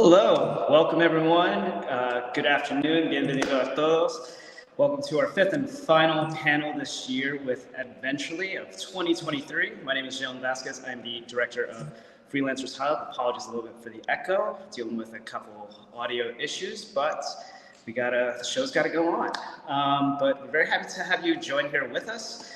Hello, welcome everyone. Good afternoon, bienvenidos a todos. Welcome to our fifth and final panel this year with Eventually of 2023. My name is Jalen Vasquez. I'm the director of Freelancers Hub. Apologies a little bit for the echo, dealing with a couple audio issues, but the show's got to go on. But we're very happy to have you join here with us.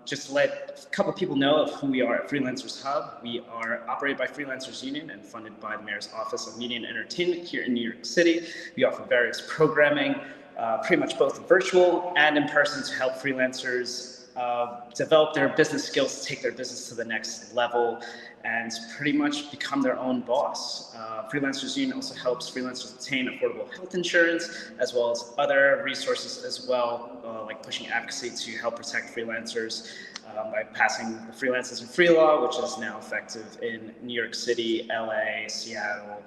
Just to let a couple people know of who we are at Freelancers Hub. We are operated by Freelancers Union and funded by the Mayor's Office of Media and Entertainment here in New York City. We offer various programming, pretty much both virtual and in person, to help freelancers develop their business skills, to take their business to the next level, and pretty much become their own boss. Freelancers Union also helps freelancers obtain affordable health insurance, as well as other resources as well, like pushing advocacy to help protect freelancers by passing the Freelancers and Free Law, which is now effective in New York City, LA, Seattle,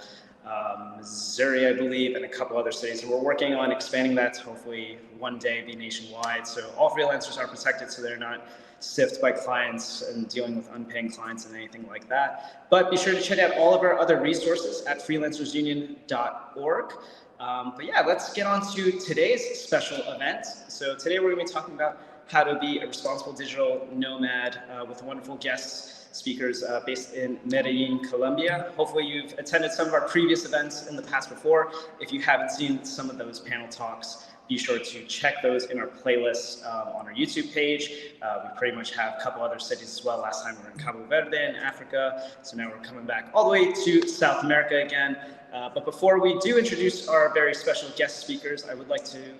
Missouri, I believe, and a couple other cities. And we're working on expanding that to hopefully one day be nationwide. So all freelancers are protected, so they're not stiffed by clients and dealing with unpaying clients and anything like that. But be sure to check out all of our other resources at freelancersunion.org. But yeah, let's get on to today's special event. So today we're going to be talking about how to be a responsible digital nomad with wonderful guests, speakers based in Medellin, Colombia. Hopefully you've attended some of our previous events in the past before. If you haven't seen some of those panel talks, be sure to check those in our playlists on our YouTube page. We pretty much have a couple other cities as well. Last time we were in Cabo Verde in Africa. So now we're coming back all the way to South America again. But before we do introduce our very special guest speakers, I would like to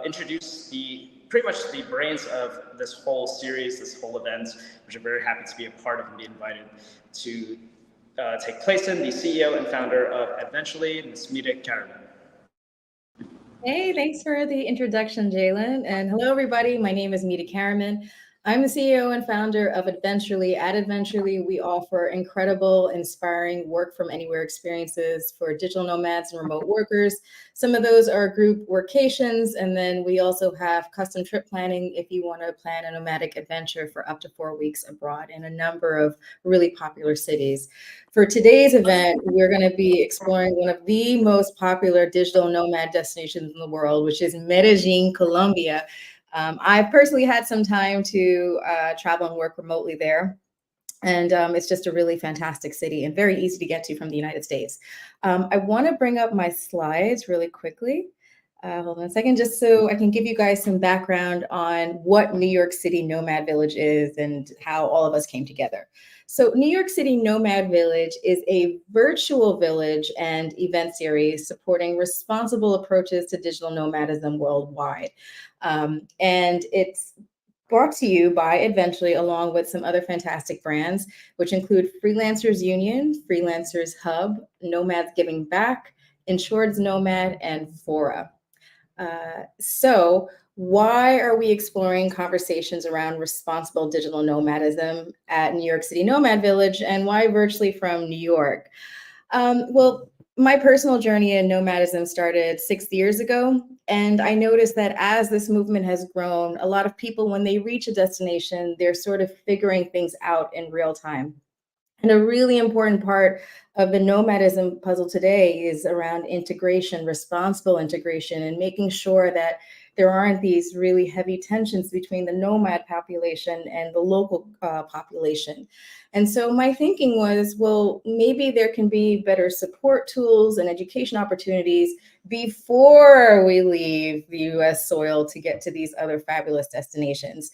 introduce pretty much the brains of this whole series, this whole event, which I'm very happy to be a part of and be invited to take place in, the CEO and founder of Eventually, Ms. Mita Carriman. Hey, thanks for the introduction, Jalen. And hello, everybody. My name is Mita Carriman. I'm the CEO and founder of Eventually. At Eventually, we offer incredible, inspiring work from anywhere experiences for digital nomads and remote workers. Some of those are group workations, and then we also have custom trip planning if you want to plan a nomadic adventure for up to 4 weeks abroad in a number of really popular cities. For today's event, we're going to be exploring one of the most popular digital nomad destinations in the world, which is Medellin, Colombia. I've personally had some time to travel and work remotely there. And it's just a really fantastic city and very easy to get to from the United States. I want to bring up my slides really quickly. Hold on a second, just so I can give you guys some background on what New York City Nomad Village is and how all of us came together. So New York City Nomad Village is a virtual village and event series supporting responsible approaches to digital nomadism worldwide. And it's brought to you by Eventually, along with some other fantastic brands, which include Freelancers Union, Freelancers Hub, Nomads Giving Back, Insured Nomads, and Fora. So why are we exploring conversations around responsible digital nomadism at New York City Nomad Village, and why virtually from New York? Well, my personal journey in nomadism started 6 years ago, and I noticed that as this movement has grown, a lot of people, when they reach a destination, they're sort of figuring things out in real time. And a really important part of the nomadism puzzle today is around integration, responsible integration, and making sure that there aren't these really heavy tensions between the nomad population and the local population. And so my thinking was, well, maybe there can be better support tools and education opportunities before we leave the US soil to get to these other fabulous destinations.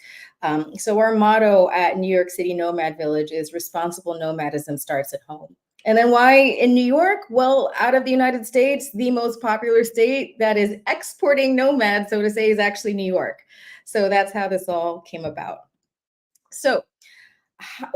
So our motto at New York City Nomad Village is responsible nomadism starts at home. And then why in New York? Well, out of the United States, the most popular state that is exporting nomads, so to say, is actually New York. So that's how this all came about. So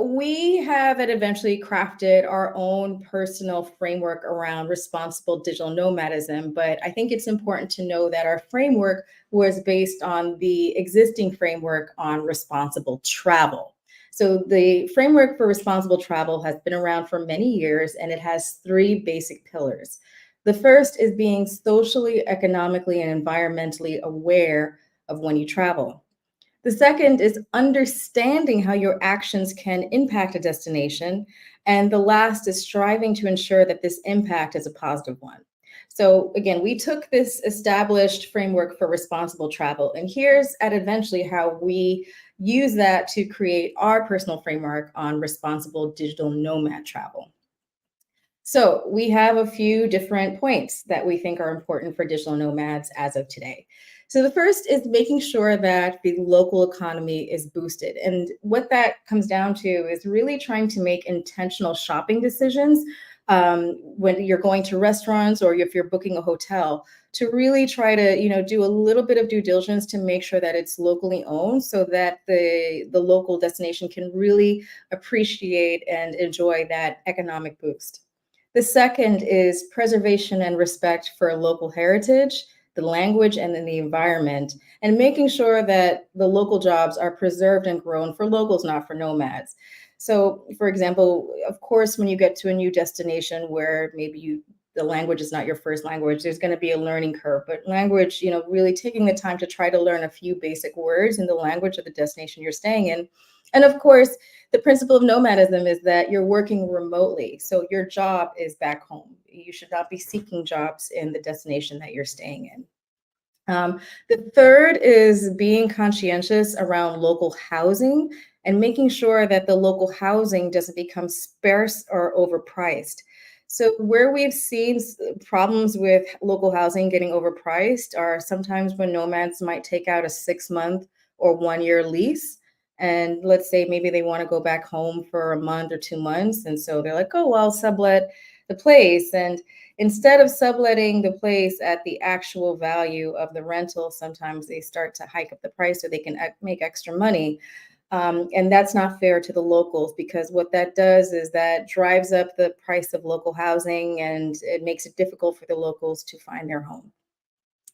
we have Eventually crafted our own personal framework around responsible digital nomadism, but I think it's important to know that our framework was based on the existing framework on responsible travel. So the framework for responsible travel has been around for many years, and it has 3 basic pillars. The first is being socially, economically, and environmentally aware of when you travel. The second is understanding how your actions can impact a destination. And the last is striving to ensure that this impact is a positive one. So again, we took this established framework for responsible travel, and here's at eventually how we use that to create our personal framework on responsible digital nomad travel. So we have a few different points that we think are important for digital nomads as of today. So the first is making sure that the local economy is boosted. And what that comes down to is really trying to make intentional shopping decisions when you're going to restaurants or if you're booking a hotel, to really try to, do a little bit of due diligence to make sure that it's locally owned so that the local destination can really appreciate and enjoy that economic boost. The second is preservation and respect for local heritage, the language, and then the environment, and making sure that the local jobs are preserved and grown for locals, not for nomads. So, for example, of course, when you get to a new destination where maybe the language is not your first language, there's going to be a learning curve. But language, really taking the time to try to learn a few basic words in the language of the destination you're staying in. And of course, the principle of nomadism is that you're working remotely. So your job is back home. You should not be seeking jobs in the destination that you're staying in. The third is being conscientious around local housing and making sure that the local housing doesn't become sparse or overpriced. So where we've seen problems with local housing getting overpriced are sometimes when nomads might take out a 6-month or 1-year lease. And let's say maybe they want to go back home for a month or 2 months. And so they're like, oh, well, I'll sublet the place. And instead of subletting the place at the actual value of the rental, sometimes they start to hike up the price so they can make extra money. And that's not fair to the locals, because what that does is that drives up the price of local housing and it makes it difficult for the locals to find their home.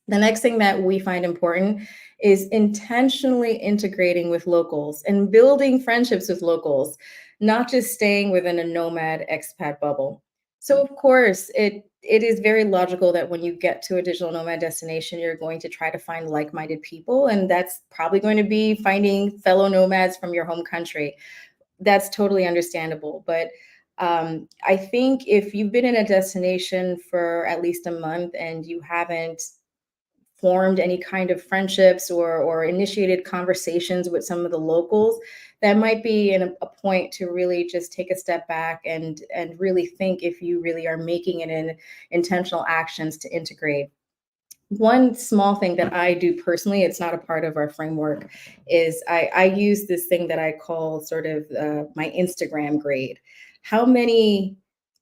The next thing that we find important is intentionally integrating with locals and building friendships with locals, not just staying within a nomad expat bubble. So of course, it is very logical that when you get to a digital nomad destination, you're going to try to find like-minded people, and that's probably going to be finding fellow nomads from your home country. That's totally understandable. But I think if you've been in a destination for at least a month and you haven't formed any kind of friendships or initiated conversations with some of the locals, that might be a point to really just take a step back and really think if you really are making it in intentional actions to integrate. One small thing that I do personally, it's not a part of our framework, is I use this thing that I call sort of my Instagram grade. How many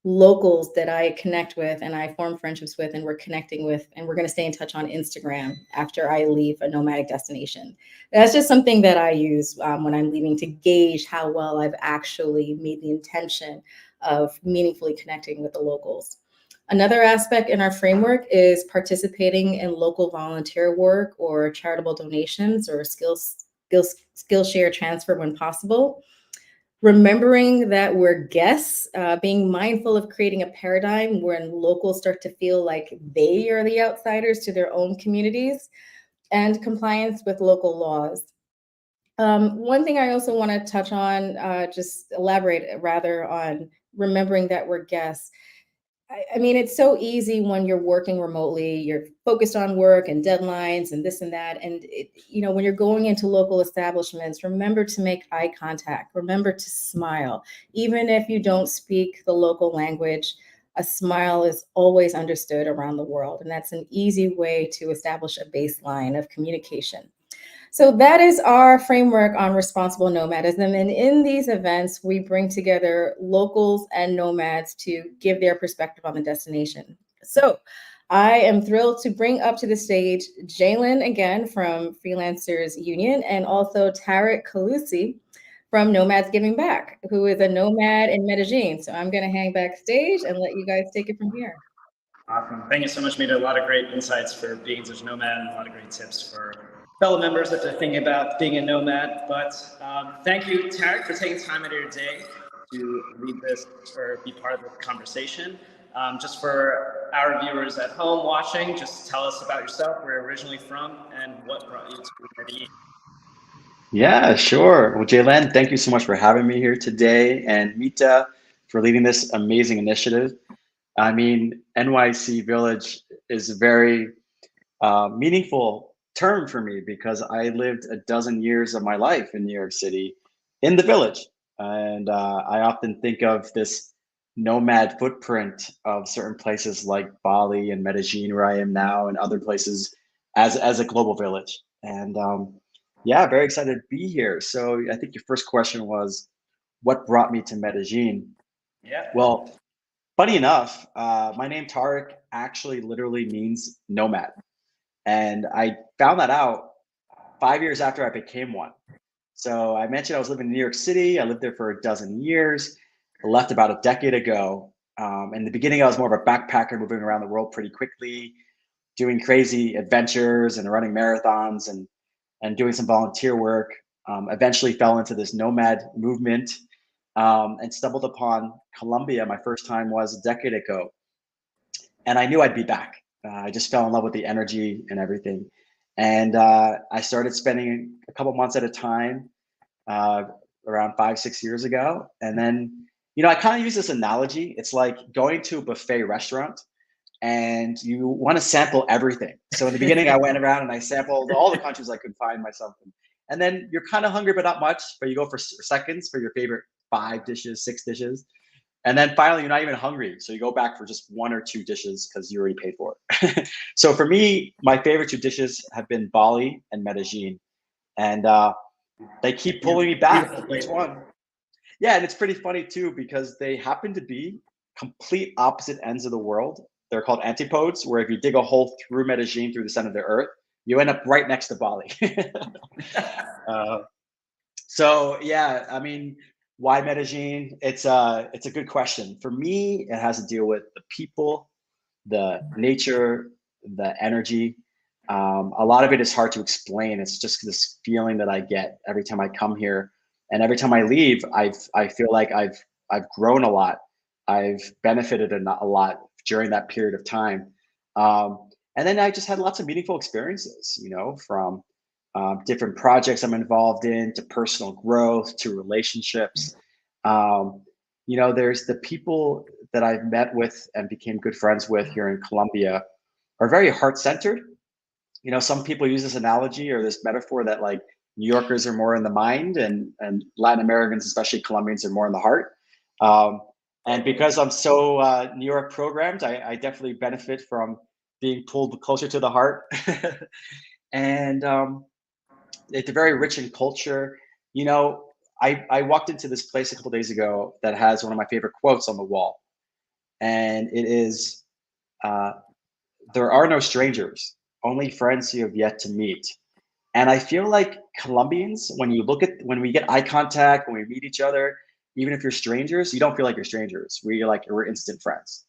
locals that I connect with and I form friendships with and we're connecting with and we're going to stay in touch on Instagram after I leave a nomadic destination. That's just something that I use when I'm leaving to gauge how well I've actually made the intention of meaningfully connecting with the locals. Another aspect in our framework is participating in local volunteer work or charitable donations or skill share transfer when possible. Remembering that we're guests, being mindful of creating a paradigm when locals start to feel like they are the outsiders to their own communities, and compliance with local laws. One thing I also want to touch on, just elaborate rather on remembering that we're guests. I mean, it's so easy when you're working remotely, you're focused on work and deadlines and this and that. And, when you're going into local establishments, remember to make eye contact, remember to smile. Even if you don't speak the local language, a smile is always understood around the world. And that's an easy way to establish a baseline of communication. So that is our framework on responsible nomadism. And in these events, we bring together locals and nomads to give their perspective on the destination. So I am thrilled to bring up to the stage Jalen again from Freelancers Union, and also Tarek Kholoussy from Nomads Giving Back, who is a nomad in Medellin. So I'm going to hang backstage and let you guys take it from here. Awesome. Thank you so much, Mita. A lot of great insights for being such a nomad and a lot of great tips for fellow members that are thinking about being a nomad. But thank you, Tarek, for taking time out of your day to lead this or be part of the conversation. Just for our viewers at home watching, just tell us about yourself, where you're originally from, and what brought you to Medellin. Yeah, sure. Well, Jalen, thank you so much for having me here today, and Mita for leading this amazing initiative. I mean, NYC Village is a very meaningful term for me because I lived a dozen years of my life in New York City in the village. And I often think of this nomad footprint of certain places like Bali and Medellin, where I am now, and other places as a global village. And yeah, very excited to be here. So I think your first question was, what brought me to Medellin? Yeah. Well, funny enough, my name Tarek actually literally means nomad. And I found that out 5 years after I became one. So I mentioned I was living in New York City. I lived there for a dozen years. I left about a decade ago. In the beginning, I was more of a backpacker, moving around the world pretty quickly, doing crazy adventures and running marathons and doing some volunteer work. Eventually fell into this nomad movement and stumbled upon Colombia. My first time was a decade ago, and I knew I'd be back. I just fell in love with the energy and everything. And I started spending a couple months at a time uh, around 5, 6 years ago. And then, I kind of use this analogy. It's like going to a buffet restaurant and you want to sample everything. So in the beginning, I went around and I sampled all the countries I could find myself in. And then you're kind of hungry, but not much. But you go for seconds for your favorite 5 dishes, 6 dishes. And then finally, you're not even hungry. So you go back for just 1 or 2 dishes because you already paid for it. So for me, my favorite 2 dishes have been Bali and Medellin. And they keep pulling me back Beautiful each place. one. Yeah, and it's pretty funny too because they happen to be complete opposite ends of the world. They're called antipodes, where if you dig a hole through Medellin, through the center of the earth, you end up right next to Bali. uh, so yeah, I mean, why Medellin? It's a good question. For me, it has to deal with the people, the nature, the energy. A lot of it is hard to explain. It's just this feeling that I get every time I come here, and every time I leave, I feel like I've grown a lot. I've benefited a lot during that period of time. And then I just had lots of meaningful experiences, from different projects I'm involved in to personal growth to relationships. Um, there's the people that I've met with and became good friends with here in Colombia are very heart centered. Some people use this analogy or this metaphor that like New Yorkers are more in the mind and Latin Americans, especially Colombians, are more in the heart. Um, and because I'm so New York programmed, I definitely benefit from being pulled closer to the heart. And it's very rich in culture. You know, I walked into this place a couple days ago that has one of my favorite quotes on the wall, and it is, uh, "There are no strangers, only friends you have yet to meet." And I feel like Colombians, when we get eye contact, when we meet each other, even if you're strangers, you don't feel like you're strangers. We're instant friends.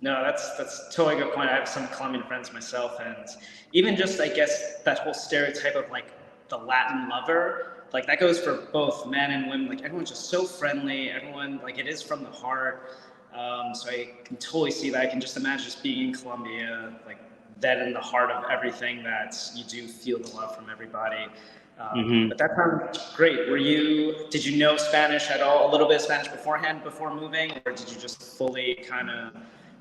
No, that's totally a good point. I have some Colombian friends myself, and even just I guess that whole stereotype of like the Latin lover, like that goes for both men and women. Like everyone's just so friendly. Everyone like it is from the heart. So I can totally see that. I can just imagine just being in Colombia, like that in the heart of everything that you do feel the love from everybody. But Hmm. that sounds great. Did you know Spanish at all, a little bit of Spanish beforehand before moving, or did you just fully kind of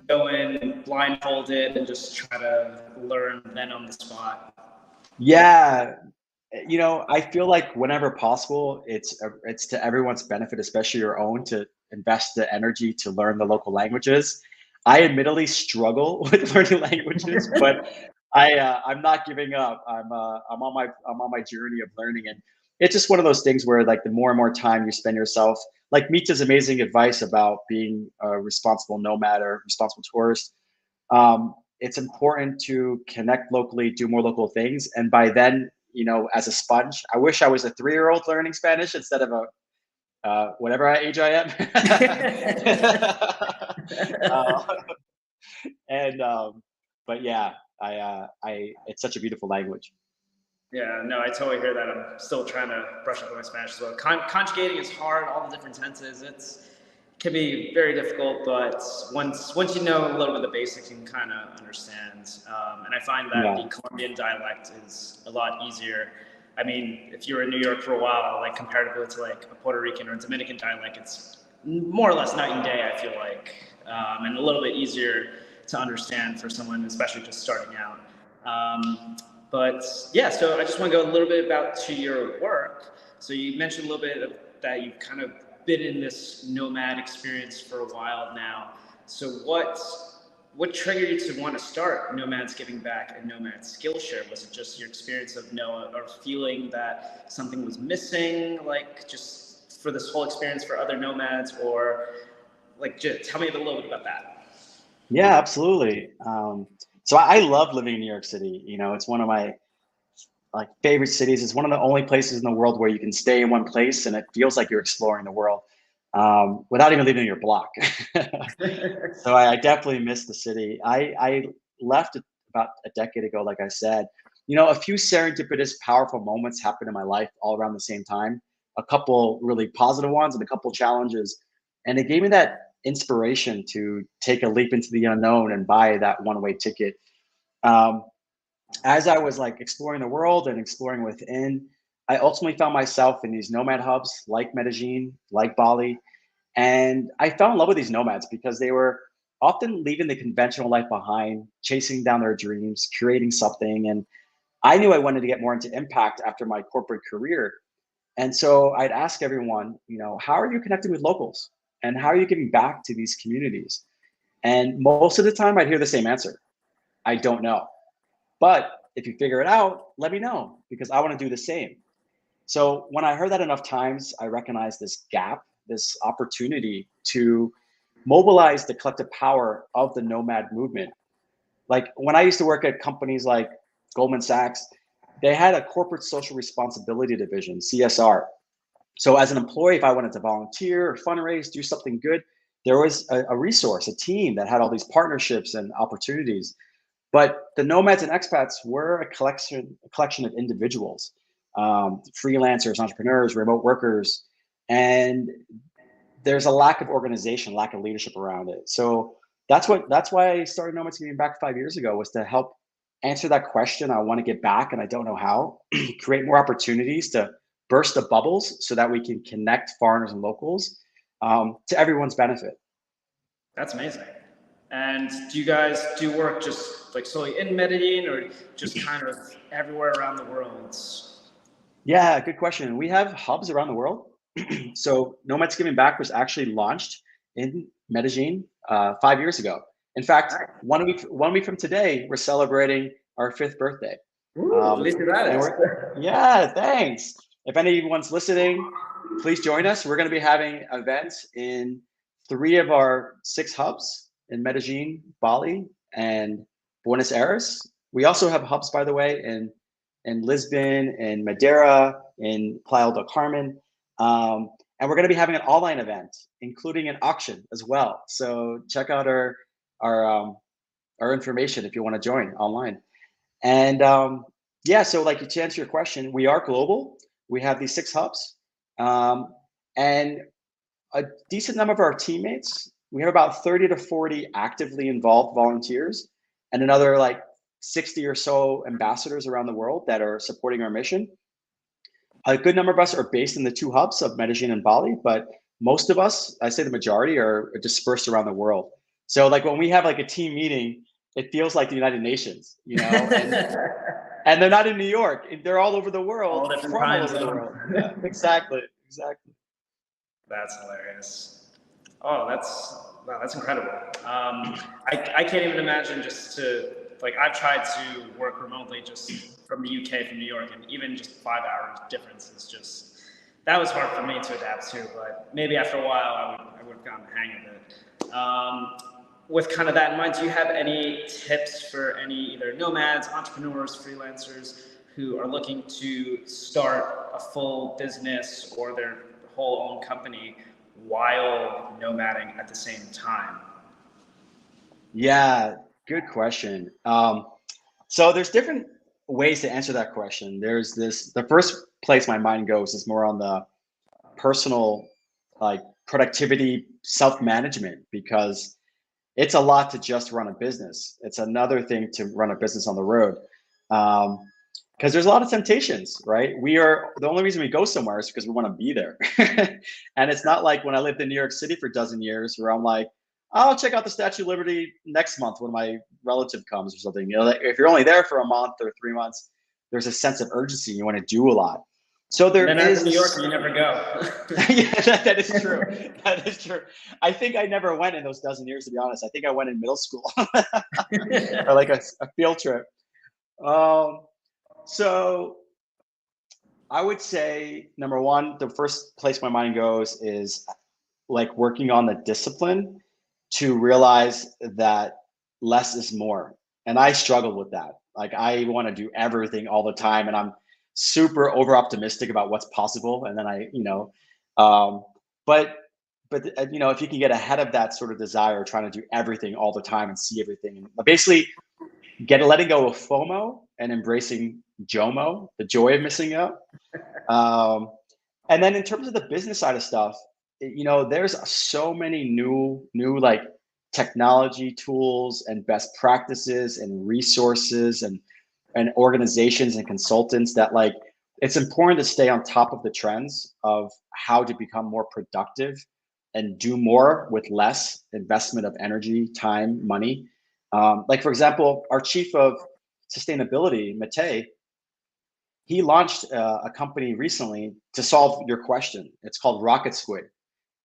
go in blindfolded and just try to learn then on the spot? Yeah, I feel like whenever possible, it's to everyone's benefit, especially your own, to invest the energy to learn the local languages. I admittedly struggle with learning languages, but I'm not giving up. I'm on my journey of learning, and it's just one of those things where like the more and more time you spend yourself, like Mita's amazing advice about being a responsible nomad or responsible tourist. It's important to connect locally, do more local things, and by then, as a sponge, I wish I was a 3-year-old learning Spanish instead of a whatever age I am. uh, and but yeah, it's such a beautiful language. Yeah, no, I totally hear that. I'm still trying to brush up on my Spanish as well. Conjugating is hard. All the different tenses, it can be very difficult. But once you know a little bit of the basics, you can kind of understand. And I find that Yeah. the Colombian dialect is a lot easier. I mean, if you were in New York for a while, like comparatively to like a Puerto Rican or Dominican dialect, it's more or less night and day, I feel like, and a little bit easier to understand for someone, especially just starting out. But yeah, so I just want to go a little bit about to your work. So you mentioned a little bit of that you've kind of been in this nomad experience for a while now. So what triggered you to want to start Nomads Giving Back and Nomads Skillshare? Was it just your experience of Noah or feeling that something was missing, like just for this whole experience for other nomads, or like just tell me a little bit about that? Yeah, absolutely. So I love living in New York City. You know, it's one of my like favorite cities. It's one of the only places in the world where you can stay in one place and it feels like you're exploring the world without even leaving your block. So I definitely miss the city. I left about a decade ago, like I said. You know, a few serendipitous, powerful moments happened in my life all around the same time. A couple really positive ones and a couple challenges. And it gave me that inspiration to take a leap into the unknown and buy that one-way ticket. Um, as I was like exploring the world and exploring within, I ultimately found myself in these nomad hubs like Medellin, like Bali, and I fell in love with these nomads because they were often leaving the conventional life behind, chasing down their dreams, creating something. And I knew I wanted to get more into impact after my corporate career. And so I'd ask everyone, you know, how are you connecting with locals? And how are you giving back to these communities? And most of the time I'd hear the same answer. I don't know. But if you figure it out, let me know because I want to do the same. So when I heard that enough times, I recognized this gap, this opportunity to mobilize the collective power of the nomad movement. Like when I used to work at companies like Goldman Sachs, they had a corporate social responsibility division, CSR. So as an employee, if I wanted to volunteer or fundraise, do something good, there was a resource, a team that had all these partnerships and opportunities. But the nomads and expats were a collection of individuals, freelancers, entrepreneurs, remote workers, and there's a lack of organization, lack of leadership around it. So that's why I started Nomads Giving Back 5 years ago, was to help answer that question. I want to get back and I don't know how. Create more opportunities to burst the bubbles so that we can connect foreigners and locals to everyone's benefit. That's amazing. And do you guys do work just like solely in Medellin or just kind of everywhere around the world? Yeah, good question. We have hubs around the world. So Nomads Giving Back was actually launched in Medellin 5 years ago. In fact, one week from today, we're celebrating our 5th birthday. Yeah, thanks. If anyone's listening, please join us. We're going to be having events in 3 of our 6 hubs in Medellin, Bali, and Buenos Aires. We also have hubs, by the way, in Lisbon, in Madeira, in Playa del Carmen. And we're going to be having an online event, including an auction as well. So check out our information if you want to join online. And yeah, so like to answer your question, we are global. We have these 6 hubs, and a decent number of our teammates. We have about 30 to 40 actively involved volunteers, and another like 60 or so ambassadors around the world that are supporting our mission. A good number of us are based in the 2 hubs of Medellin and Bali, but most of us, I say the majority, are dispersed around the world. So like when we have like a team meeting, it feels like the United Nations, you know, and they're not in New York. They're all over the world. All different kinds of Yeah, exactly. That's hilarious. Oh, that's incredible. I can't even imagine just to, like, I've tried to work remotely just from the UK, from New York, and even just 5 hours difference is just, that was hard for me to adapt to, but maybe after a while I would have gotten the hang of it. With kind of that in mind, do you have any tips for any either nomads, entrepreneurs, freelancers who are looking to start a full business or their whole own company while nomading at the same time? Yeah, good question. So there's different ways to answer that question. The first place my mind goes is more on the personal, like productivity, self-management, because it's a lot to just run a business. It's another thing to run a business on the road. because there's a lot of temptations, right? The only reason we go somewhere is because we want to be there. And it's not like when I lived in New York City for a dozen years where I'm like, I'll check out the Statue of Liberty next month when my relative comes or something. You know, like if you're only there for a month or 3 months, there's a sense of urgency. You want to do a lot. So there is. As a New Yorker, you never go. Yeah, that is true. That is true. I think I never went in those dozen years, to be honest. I think I went in middle school or like a field trip. So I would say, number one, the first place my mind goes is like working on the discipline to realize that less is more. And I struggled with that. Like I want to do everything all the time, and I'm super over optimistic about what's possible. And then but you know, if you can get ahead of that sort of desire, trying to do everything all the time and see everything, and basically letting go of FOMO and embracing JOMO, the joy of missing out. And then in terms of the business side of stuff, you know, there's so many new like technology tools and best practices and resources and organizations and consultants that like, it's important to stay on top of the trends of how to become more productive and do more with less investment of energy, time, money. Like for example, our chief of sustainability, Mate, he launched a company recently to solve your question. It's called Rocket Squid.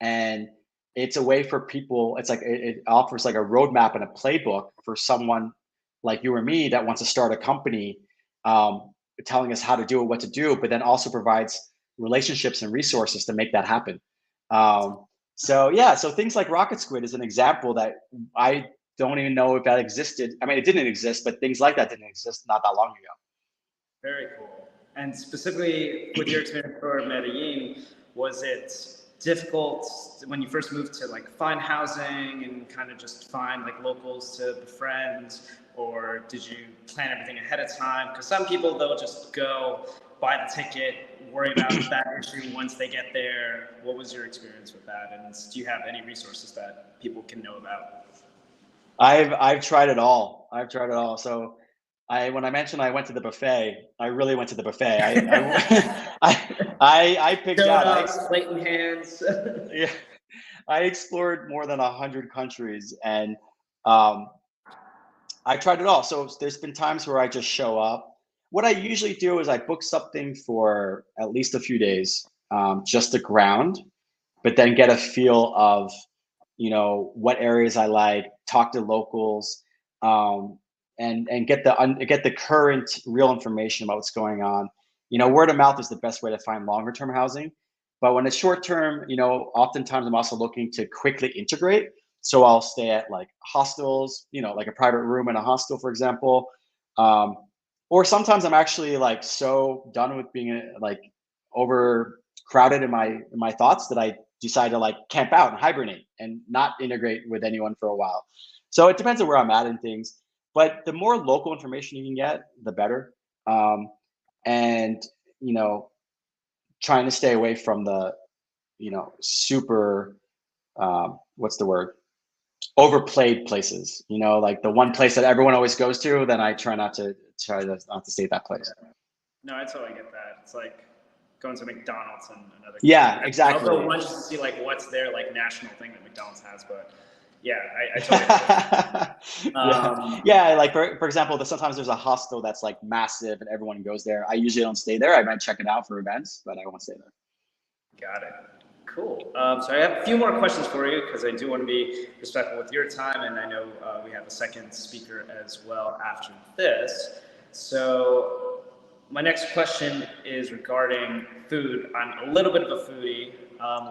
And it's a way for people, it's like, it offers like a roadmap and a playbook for someone like you or me that wants to start a company, telling us how to do it, what to do, but then also provides relationships and resources to make that happen. So yeah, so things like Rocket Squid is an example that I don't even know if that existed. I mean, it didn't exist, but things like that didn't exist not that long ago. Very cool. And specifically with your experience for Medellin, was it difficult when you first moved to like find housing and kind of just find like locals to befriend, or did you plan everything ahead of time? Because some people, they'll just go buy the ticket, worry about that issue once they get there. What was your experience with that? And do you have any resources that people can know about? I've tried it all. So when I mentioned I went to the buffet, I really went to the buffet. I picked out plate in hands. Yeah, I explored more than 100 countries, and I tried it all. So there's been times where I just show up. What I usually do is I book something for at least a few days, just to ground, but then get a feel of, you know, what areas I like, talk to locals, and get the current real information about what's going on. You know, word of mouth is the best way to find longer term housing. But when it's short term, you know, oftentimes I'm also looking to quickly integrate. So I'll stay at like hostels, you know, like a private room in a hostel, for example. Or sometimes I'm actually like so done with being like overcrowded in my thoughts that I decide to like camp out and hibernate and not integrate with anyone for a while. So it depends on where I'm at in things. But the more local information you can get, the better. And, you know, trying to stay away from the, you know, super, what's the word? Overplayed places, you know, like the one place that everyone always goes to, then I try not to stay at that place. No, I totally get that. It's like going to McDonald's and another. Yeah, exactly. I'll go once to see like what's their like national thing that McDonald's has, but yeah, I totally get yeah, like for example, sometimes there's a hostel that's like massive and everyone goes there. I usually don't stay there. I might check it out for events, but I won't stay there. Got it. Cool. So I have a few more questions for you because I do want to be respectful with your time, and I know we have a second speaker as well after this. So my next question is regarding food. I'm a little bit of a foodie.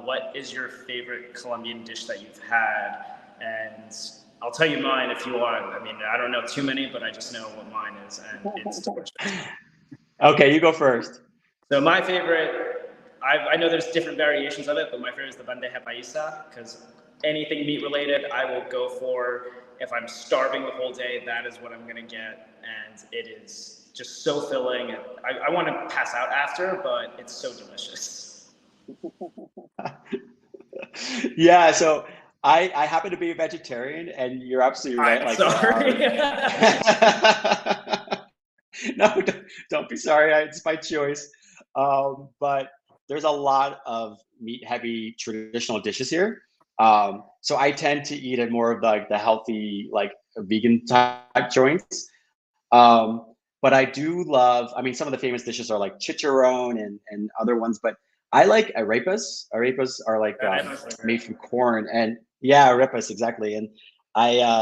What is your favorite Colombian dish that you've had? And I'll tell you mine if you want. I mean, I don't know too many, but I just know what mine is, and it's delicious. Okay, you go first. So my favorite, I know there's different variations of it, but my favorite is the bandeja paisa, because anything meat related, I will go for. If I'm starving the whole day, that is what I'm gonna get, and it is just so filling. I want to pass out after, but it's so delicious. Yeah, so I happen to be a vegetarian, and you're absolutely right. I'm sorry. No, don't be sorry. It's my choice. But there's a lot of meat-heavy traditional dishes here. So I tend to eat at more of the healthy, like vegan type joints. Um, but I do love. I mean, some of the famous dishes are like chicharron and other ones. But I like arepas. Arepas are like made from corn, and yeah, arepas exactly. And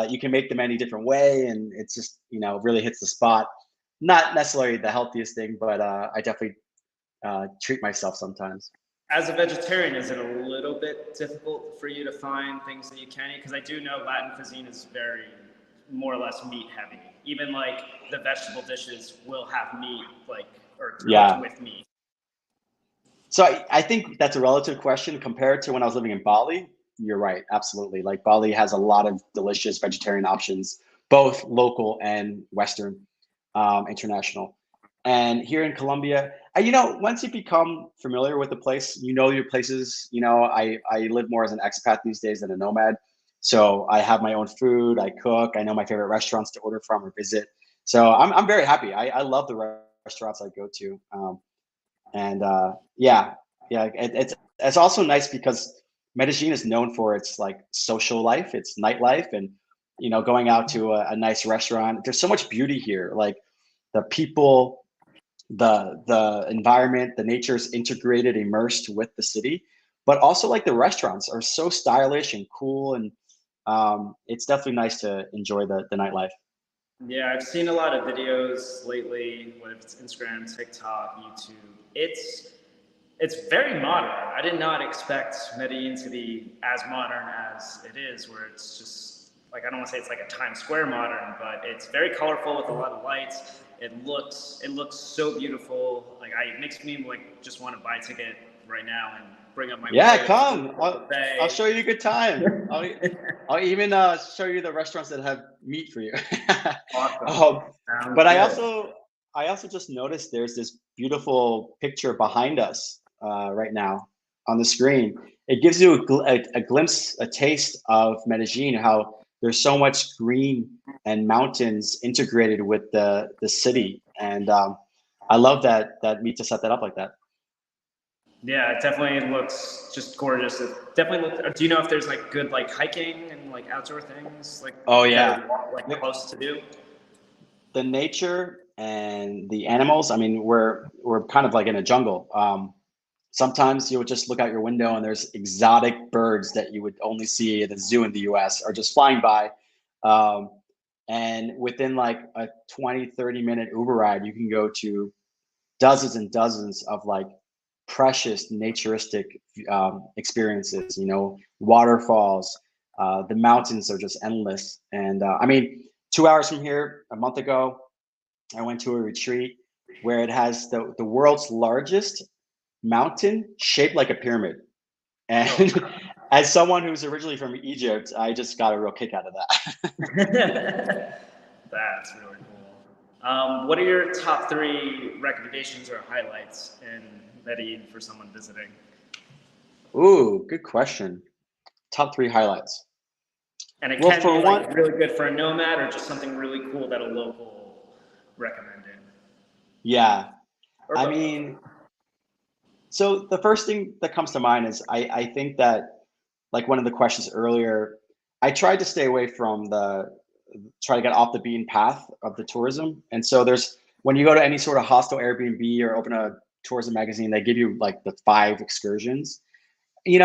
you can make them any different way, and it's just really hits the spot. Not necessarily the healthiest thing, but I definitely treat myself sometimes. As a vegetarian, is it a little bit difficult for you to find things that you can eat? Because I do know Latin cuisine is very more or less meat heavy. Even like the vegetable dishes will have meat, like or cooked with meat. So I think that's a relative question compared to when I was living in Bali. You're right, absolutely. Like Bali has a lot of delicious vegetarian options, both local and Western, international. And here in Colombia, once you become familiar with the place, your places. I live more as an expat these days than a nomad. So I have my own food. I cook. I know my favorite restaurants to order from or visit. So I'm very happy. I love the restaurants I go to. And it's also nice because Medellin is known for its like social life, its nightlife, and going out to a nice restaurant. There's so much beauty here, like the people, the environment, the nature is integrated, immersed with the city, but also like the restaurants are so stylish and cool, and it's definitely nice to enjoy the nightlife. Yeah, I've seen a lot of videos lately, whether it's Instagram, TikTok, YouTube. It's very modern. I did not expect Medellin to be as modern as it is, where it's just like, I don't want to say it's like a Times Square modern, but it's very colorful with a lot of lights. It looks so beautiful. Like it makes me like just want to buy a ticket right now and bring up my come. I'll show you a good time. I'll even show you the restaurants that have meat for you. Awesome. But I also just noticed there's this beautiful picture behind us right now on the screen. It gives you a glimpse, a taste of Medellin, how there's so much green and mountains integrated with the city. And I love that Mita set that up like that. Yeah, it definitely looks just gorgeous. It definitely looks. Do you know if there's like good like hiking and like outdoor things like? Oh yeah, like close to do. The nature and the animals. I mean, we're kind of like in a jungle. Sometimes you'll just look out your window and there's exotic birds that you would only see at the zoo in the US are just flying by. And within like a 20-30 minute Uber ride, you can go to dozens and dozens of like precious naturistic experiences, waterfalls, the mountains are just endless. And I mean, 2 hours from here, a month ago, I went to a retreat where it has the world's largest mountain shaped like a pyramid. And as someone who's originally from Egypt, I just got a real kick out of that. That's really cool. What are your top 3 recommendations or highlights in Medellin for someone visiting? Ooh, good question. Top 3 highlights. And it can be like really good for a nomad or just something really cool that a local recommended. Yeah. I mean, so the first thing that comes to mind is I think that, like one of the questions earlier, I tried to stay away from try to get off the beaten path of the tourism. And so when you go to any sort of hostel Airbnb or open a tourism magazine, they give you like the 5 excursions. I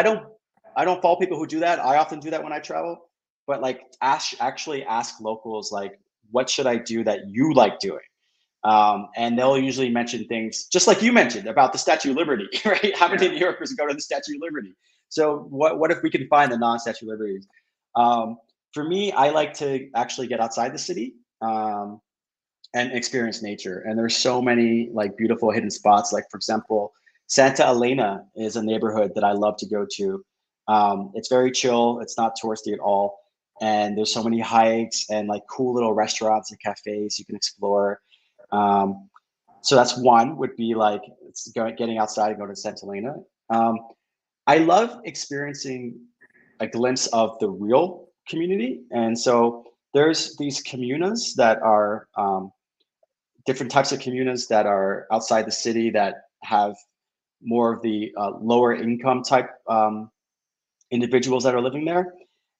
don't follow people who do that. I often do that when I travel, but like actually ask locals, like, what should I do that you like doing? And they'll usually mention things just like you mentioned about the Statue of Liberty, right? How many New Yorkers go to the Statue of Liberty? So what if we can find the non-Statue of Liberties? For me, I like to actually get outside the city and experience nature. And there's so many like beautiful hidden spots. Like for example, Santa Elena is a neighborhood that I love to go to. It's very chill. It's not touristy at all. And there's so many hikes and like cool little restaurants and cafes you can explore. So that's one, would be like getting outside and going to Santa Elena. I love experiencing a glimpse of the real community. And so there's these comunas that are different types of communas that are outside the city that have more of the lower income type individuals that are living there.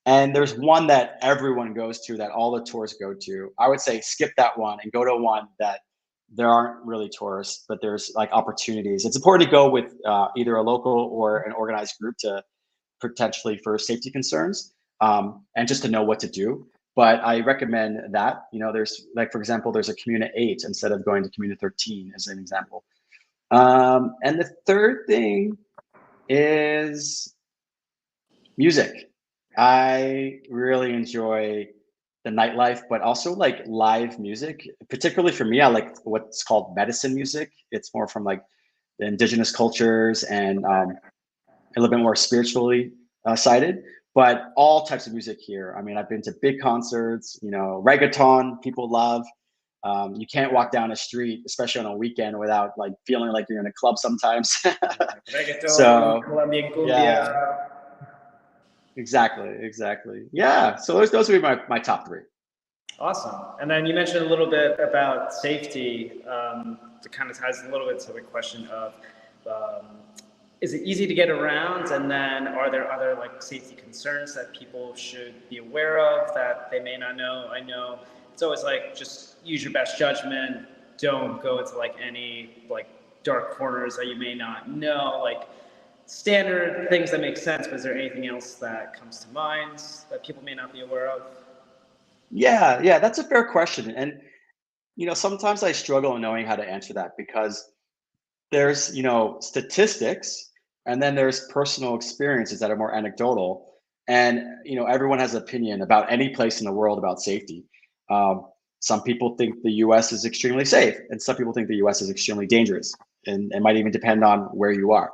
And there's one that everyone goes to, that all the tourists go to. I would say skip that one and go to one that there aren't really tourists, but there's like opportunities. It's important to go with either a local or an organized group to potentially for safety concerns, and just to know what to do. But I recommend that, there's like, for example, there's a Comuna 8 instead of going to Comuna 13 as an example. And the third thing is music. I really enjoy the nightlife, but also like live music. Particularly for me, I like what's called medicine music. It's more from like the indigenous cultures and a little bit more spiritually sided, but all types of music here. I mean, I've been to big concerts, reggaeton, people love. You can't walk down a street, especially on a weekend, without like feeling like you're in a club sometimes. Reggaeton, So, Colombian cumbia. yeah. Exactly. Yeah. So those would be my top three. Awesome. And then you mentioned a little bit about safety. It kind of ties a little bit to the question of, is it easy to get around? And then are there other like safety concerns that people should be aware of that they may not know? I know it's always like, just use your best judgment. Don't go into like any like dark corners that you may not know, like standard things that make sense. But is there anything else that comes to mind that people may not be aware of? Yeah, that's a fair question. And, sometimes I struggle in knowing how to answer that, because there's, statistics, and then there's personal experiences that are more anecdotal. And, everyone has an opinion about any place in the world about safety. Some people think the US is extremely safe, and some people think the US is extremely dangerous, and it might even depend on where you are.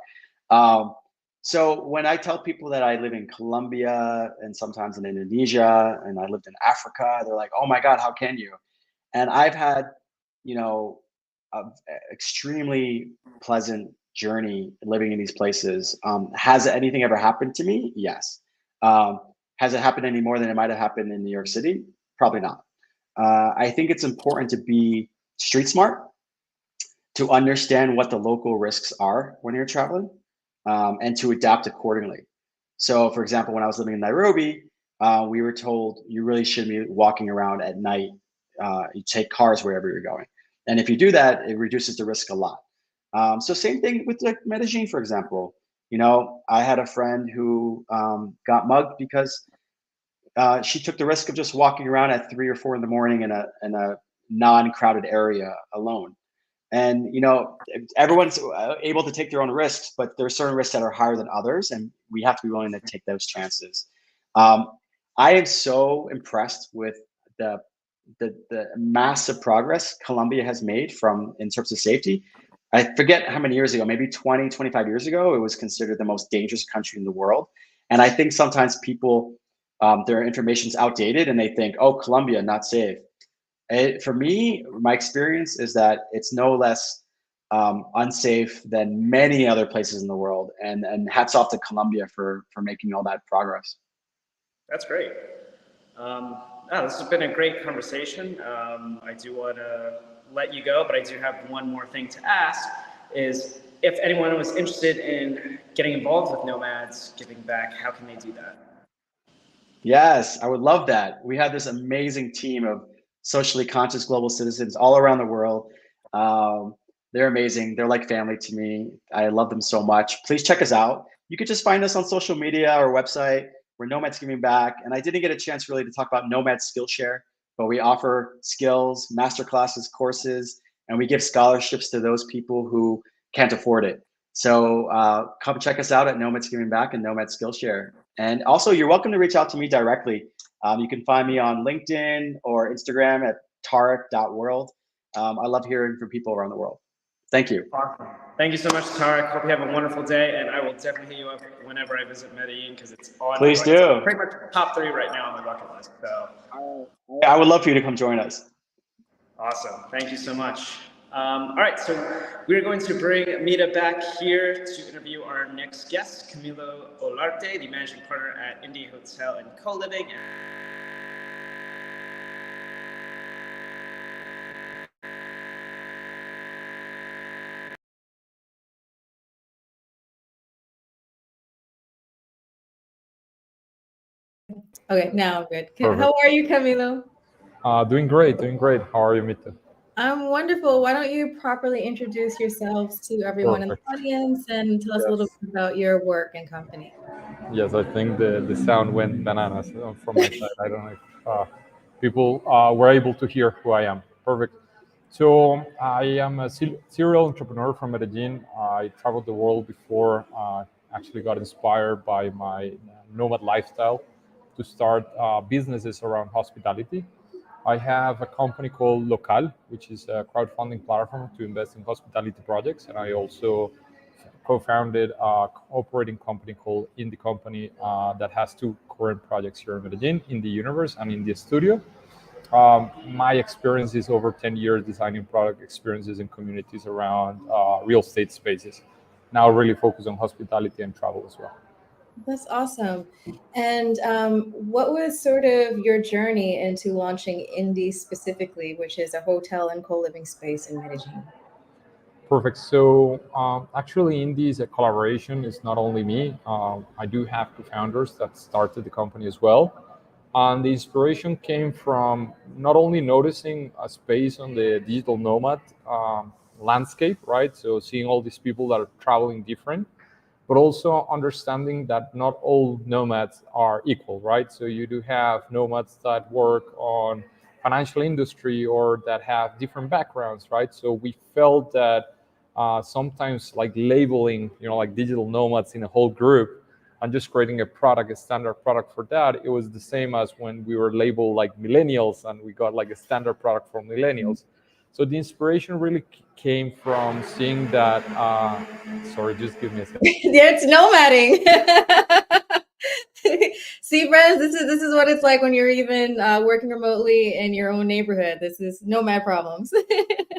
So when I tell people that I live in Colombia and sometimes in Indonesia and I lived in Africa, they're like, "Oh my God, how can you?" And I've had, a extremely pleasant journey living in these places. Has anything ever happened to me? Yes. Has it happened any more than it might have happened in New York City? Probably not. I think it's important to be street smart, to understand what the local risks are when you're traveling, and to adapt accordingly. So, for example, when I was living in Nairobi, we were told you really shouldn't be walking around at night. You take cars wherever you're going. And if you do that, it reduces the risk a lot. So same thing with like Medellin, for example. I had a friend who got mugged because she took the risk of just walking around at 3 or 4 in the morning in a non-crowded area alone. And everyone's able to take their own risks, but there are certain risks that are higher than others, and we have to be willing to take those chances. I am so impressed with the massive progress Colombia has made in terms of safety. I forget how many years ago, maybe 20, 25 years ago, it was considered the most dangerous country in the world. And I think sometimes people, their information is outdated and they think, oh, Colombia, not safe. For me, my experience is that it's no less unsafe than many other places in the world. And hats off to Colombia for making all that progress. That's great. This has been a great conversation. I do want to let you go, but I do have one more thing to ask, is if anyone was interested in getting involved with Nomads Giving Back, how can they do that? Yes, I would love that. We have this amazing team of socially conscious global citizens all around the world. They're amazing. They're like family to me. I love them so much. Please check us out. You could just find us on social media or website. We're Nomads Giving Back. And I didn't get a chance really to talk about Nomads Skillshare, but we offer skills, masterclasses, courses, and we give scholarships to those people who can't afford it. So come check us out at Nomads Giving Back and Nomads Skillshare. And also, you're welcome to reach out to me directly. You can find me on LinkedIn or Instagram at tarek.world. I love hearing from people around the world. Thank you. Awesome. Thank you so much, Tarek. Hope you have a wonderful day, and I will definitely hit you up whenever I visit Medellin, because it's on Please do. Pretty much top 3 right now on my bucket list. So I would love for you to come join us. Awesome. Thank you so much. All right, so we're going to bring Mita back here to interview our next guest, Cmailo Olarte, the managing partner at Indie Hotel and Coliving. Okay, now I'm good. Perfect. How are you, Camilo? Doing great, doing great. How are you, Mita? I'm wonderful. Why don't you properly introduce yourselves to everyone in the Perfect. audience and tell us a little Yes. bit about your work and company? Yes, I think the sound went bananas from my side. I don't know if people were able to hear who I am. Perfect. So I am a serial entrepreneur from Medellin. I traveled the world before. Actually got inspired by my nomad lifestyle to start businesses around hospitality. I have a company called LOKL, which is a crowdfunding platform to invest in hospitality projects, and I also co-founded a operating company called Indie Company that has two current projects here in Medellin, in the universe and in the studio. My experience is over 10 years designing product experiences in communities around real estate spaces. Now really focus on hospitality and travel as well. That's awesome. And what was sort of your journey into launching Indie specifically, which is a hotel and co-living space in Medellin? Perfect. So actually, Indie is a collaboration. It's not only me. I do have co-founders that started the company as well. And the inspiration came from not only noticing a space on the digital nomad landscape, right? So seeing all these people that are traveling different, but also understanding that not all nomads are equal, right? So you do have nomads that work on financial industry or that have different backgrounds, right? So we felt that sometimes like labeling, like digital nomads in a whole group and just creating a product, a standard product for that, it was the same as when we were labeled like millennials and we got like a standard product for millennials. So the inspiration really came from seeing that. Sorry, just give me a second. Yeah, it's nomading. See, friends, this is what it's like when you're even working remotely in your own neighborhood. This is nomad problems.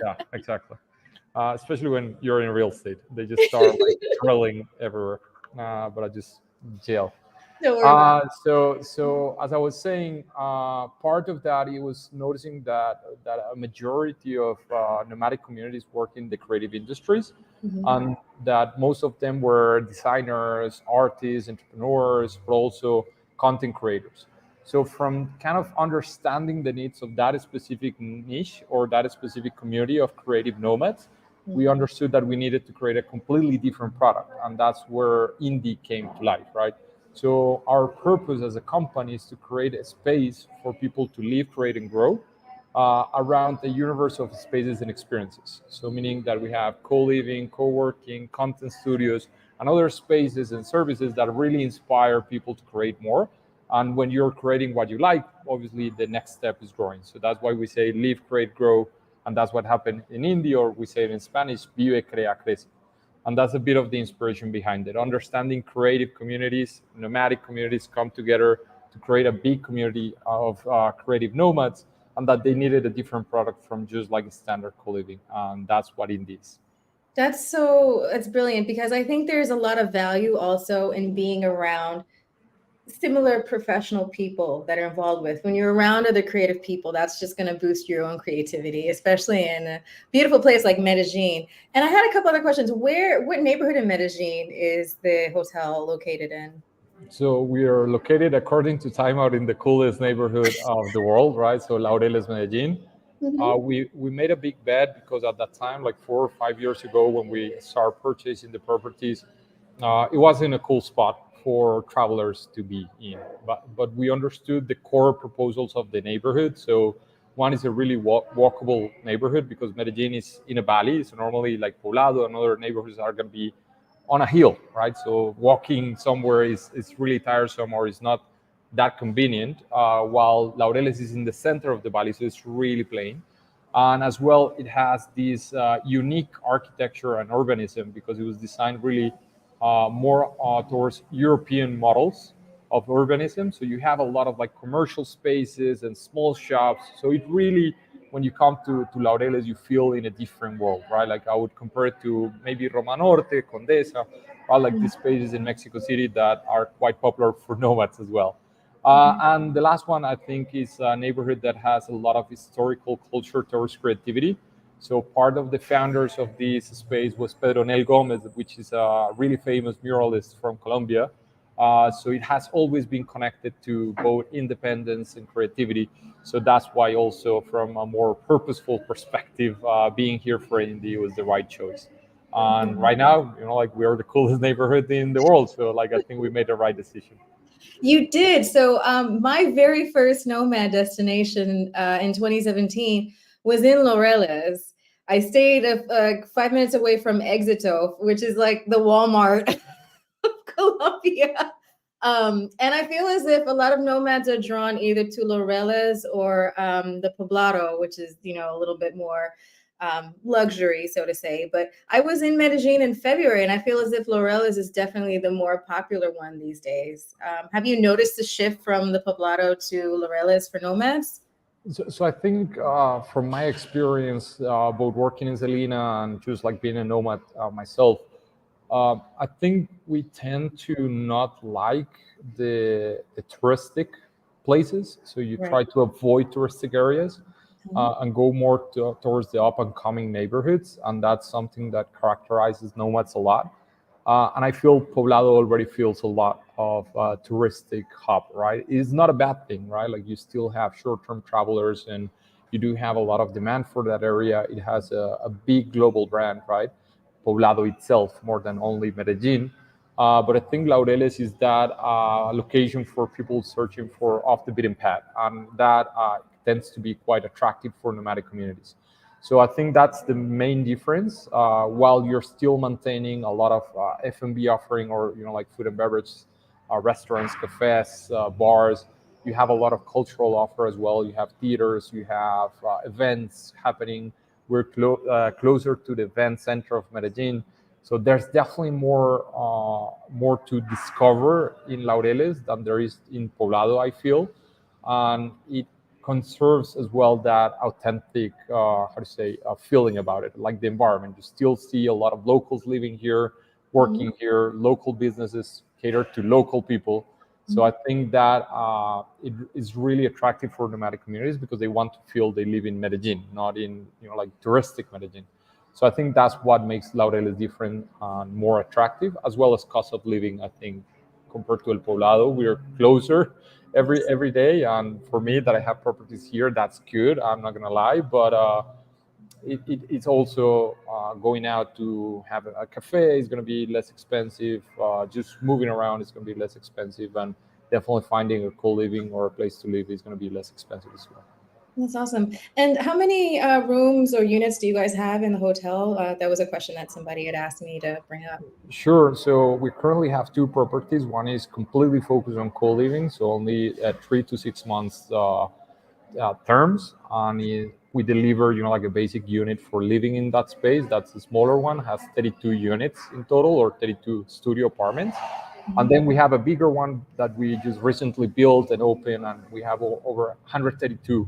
Yeah, exactly. Especially when you're in real estate, they just start like drilling everywhere. But I just jail. Don't worry about it. So as I was saying, part of that it was noticing that a majority of nomadic communities work in the creative industries, and that most of them were designers, artists, entrepreneurs, but also content creators. So from kind of understanding the needs of that specific niche or that specific community of creative nomads, we understood that we needed to create a completely different product, and that's where Indie came to life, right? So our purpose as a company is to create a space for people to live, create, and grow around a universe of spaces and experiences. So meaning that we have co-living, co-working, content studios, and other spaces and services that really inspire people to create more. And when you're creating what you like, obviously the next step is growing. So that's why we say live, create, grow. And that's what happened in India, or we say it in Spanish, vive, crea, crece. And that's a bit of the inspiration behind it. Understanding creative communities, nomadic communities come together to create a big community of creative nomads, and that they needed a different product from just like a standard co-living. And that's what Indie is. That's brilliant, because I think there's a lot of value also in being around similar professional people that are involved with. When you're around other creative people, that's just going to boost your own creativity, especially in a beautiful place like Medellin. And I had a couple other questions. What neighborhood in Medellin is the hotel located in? So we are located, according to Time Out, in the coolest neighborhood of the world, right? So Laureles, Medellin. We made a big bet because at that time, like 4 or 5 years ago, when we started purchasing the properties, it wasn't a cool spot for travelers to be in. But we understood the core proposals of the neighborhood. So one is a really walkable neighborhood because Medellin is in a valley. So normally like Poblado and other neighborhoods are going to be on a hill, right? So walking somewhere is really tiresome or is not that convenient, while Laureles is in the center of the valley, so it's really plain. And as well, it has this unique architecture and urbanism because it was designed really more towards European models of urbanism. So you have a lot of like commercial spaces and small shops. So it really, when you come to Laureles, you feel in a different world, right? Like I would compare it to maybe Roma Norte, Condesa, or like these spaces in Mexico City that are quite popular for nomads as well. And the last one, I think, is a neighborhood that has a lot of historical culture towards creativity. So part of the founders of this space was Pedro Nel Gomez, which is a really famous muralist from Colombia. So it has always been connected to both independence and creativity. So that's why also from a more purposeful perspective, being here for Indy was the right choice. And right now, like we're the coolest neighborhood in the world. So like, I think we made the right decision. You did. So my very first nomad destination in 2017 was in Laureles. I stayed 5 minutes away from Éxito, which is like the Walmart of Colombia. And I feel as if a lot of nomads are drawn either to Laureles or the Poblado, which is, a little bit more luxury, so to say. But I was in Medellin in February, and I feel as if Laureles is definitely the more popular one these days. Have you noticed the shift from the Poblado to Laureles for nomads? So I think from my experience, both working in Selena and just like being a nomad myself, I think we tend to not like the touristic places. So you try to avoid touristic areas and go more towards the up and coming neighborhoods. And that's something that characterizes nomads a lot. And I feel Poblado already feels a lot of touristic hub, right? It's not a bad thing, right? Like you still have short-term travelers and you do have a lot of demand for that area. It has a big global brand, right? Poblado itself, more than only Medellin. But I think Laureles is that location for people searching for off the beaten path. And that tends to be quite attractive for nomadic communities. So I think that's the main difference. While you're still maintaining a lot of F&B offering, or like food and beverage, restaurants, cafes, bars, you have a lot of cultural offer as well. You have theaters, you have events happening. We're closer to the event center of Medellin, so there's definitely more to discover in Laureles than there is in Poblado, I feel, and it conserves as well that authentic, feeling about it, like the environment. You still see a lot of locals living here, working here, local businesses cater to local people. So I think that it is really attractive for nomadic communities because they want to feel they live in Medellin, not in like touristic Medellin. So I think that's what makes Laureles different and more attractive, as well as cost of living. I think compared to El Poblado, we're closer every day, and for me that I have properties here, that's good. I'm not gonna lie, but it's also going out to have a cafe is going to be less expensive. Just moving around is going to be less expensive, and definitely finding a co-living or a place to live is going to be less expensive as well. That's awesome. And how many rooms or units do you guys have in the hotel? That was a question that somebody had asked me to bring up. Sure. So we currently have two properties. One is completely focused on co-living, so only at 3 to 6 months terms, and we deliver like a basic unit for living in that space. That's the smaller one, has 32 units in total, or 32 studio apartments. And then we have a bigger one that we just recently built and opened, and we have over 132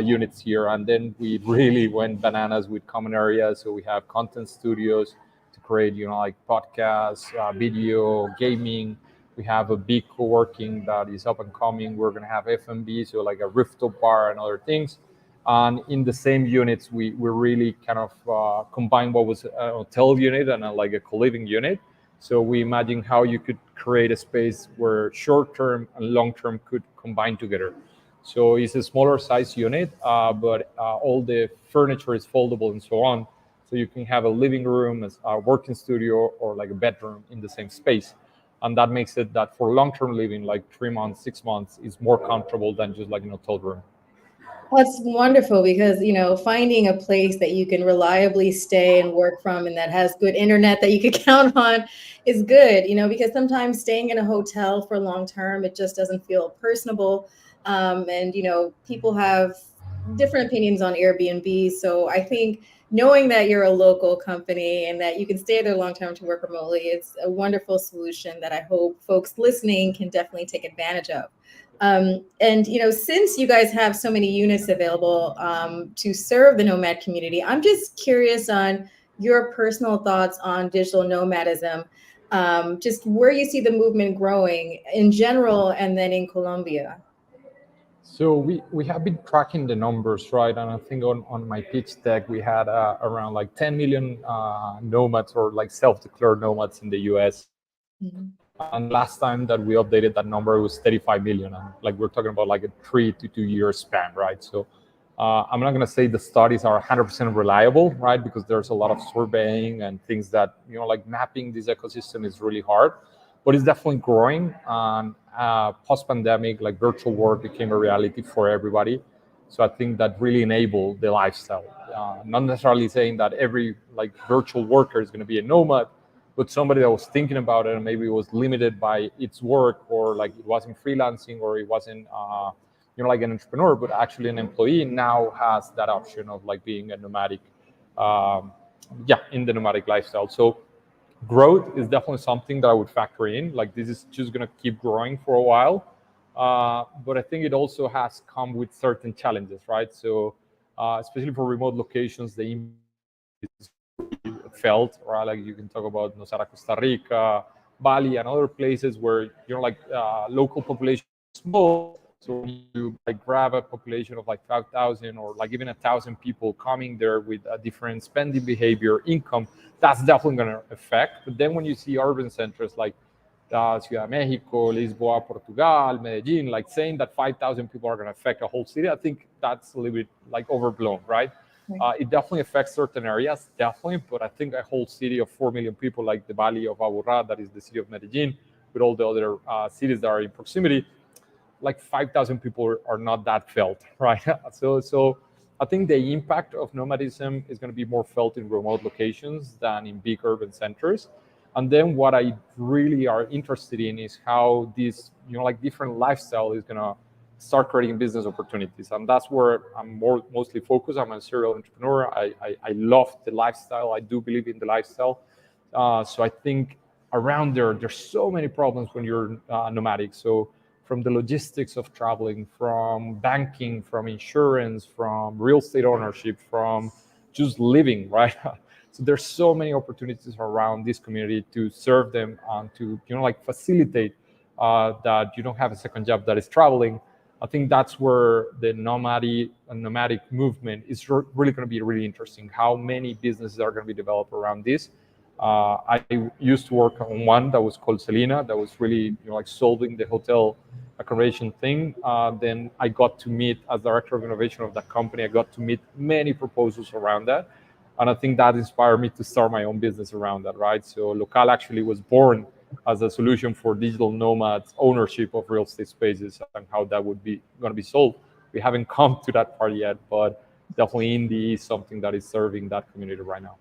units here. And then we really went bananas with common areas. So we have content studios to create like podcasts, video, gaming. We have a big co-working that is up and coming. We're going to have F&B, so like a rooftop bar and other things. And in the same units, we really kind of combine what was a hotel unit and like a co-living unit. So we imagine how you could create a space where short-term and long-term could combine together. So it's a smaller size unit, but all the furniture is foldable and so on. So you can have a living room, a working studio, or like a bedroom in the same space. And that makes it that for long-term living, like 3 months, 6 months, is more comfortable than just like an hotel room. That's wonderful because, finding a place that you can reliably stay and work from and that has good internet that you can count on is good, because sometimes staying in a hotel for long term, it just doesn't feel personable. And, people have different opinions on Airbnb. So I think knowing that you're a local company and that you can stay there long term to work remotely, it's a wonderful solution that I hope folks listening can definitely take advantage of. And, since you guys have so many units available to serve the nomad community, I'm just curious on your personal thoughts on digital nomadism, just where you see the movement growing in general and then in Colombia. So we have been tracking the numbers, right? And I think on my pitch deck, we had around like 10 million nomads, or like self-declared nomads in the US. And last time that we updated that number was 35 million. And like we're talking about like a 3 to 2 year span, right? So I'm not going to say the studies are 100% reliable, right? Because there's a lot of surveying and things that, like mapping this ecosystem is really hard, but it's definitely growing. And post-pandemic, like virtual work became a reality for everybody. So I think that really enabled the lifestyle. Not necessarily saying that every like virtual worker is going to be a nomad, but somebody that was thinking about it and maybe was limited by its work, or like it wasn't freelancing, or it wasn't like an entrepreneur, but actually an employee, now has that option of like being a nomadic, in the nomadic lifestyle. So growth is definitely something that I would factor in. Like this is just going to keep growing for a while. But I think it also has come with certain challenges, right? So especially for remote locations, the impact is felt, right? Like you can talk about Nosara, Costa Rica, Bali, and other places where local population is small. So you like grab a population of like 5,000 or like even 1,000 people coming there with a different spending behavior, income, that's definitely going to affect. But then when you see urban centers like Ciudad de Mexico, Lisboa, Portugal, Medellin, like saying that 5,000 people are going to affect a whole city, I think that's a little bit like overblown, right? It definitely affects certain areas, definitely, but I think a whole city of 4 million people, like the Valley of Aburrá, that is the city of Medellin, with all the other cities that are in proximity, like 5,000 people are not that felt, right? So I think the impact of nomadism is going to be more felt in remote locations than in big urban centers. And then what I really are interested in is how this, like different lifestyle is going to start creating business opportunities. And that's where I'm mostly focused. I'm a serial entrepreneur. I love the lifestyle. I do believe in the lifestyle. So I think around there's so many problems when you're nomadic. So from the logistics of traveling, from banking, from insurance, from real estate ownership, from just living, right? So there's so many opportunities around this community to serve them and to, like facilitate that you don't have a second job that is traveling. I think that's where the nomadic movement is really going to be really interesting. How many businesses are going to be developed around this? I used to work on one that was called Selena, that was really like solving the hotel accommodation thing. Then I got to meet, as director of innovation of that company, I got to meet many proposals around that. And I think that inspired me to start my own business around that, right? So LOKL actually was born as a solution for digital nomads ownership of real estate spaces and how that would be going to be solved. We haven't come to that part yet, but definitely Indie is something that is serving that community right now.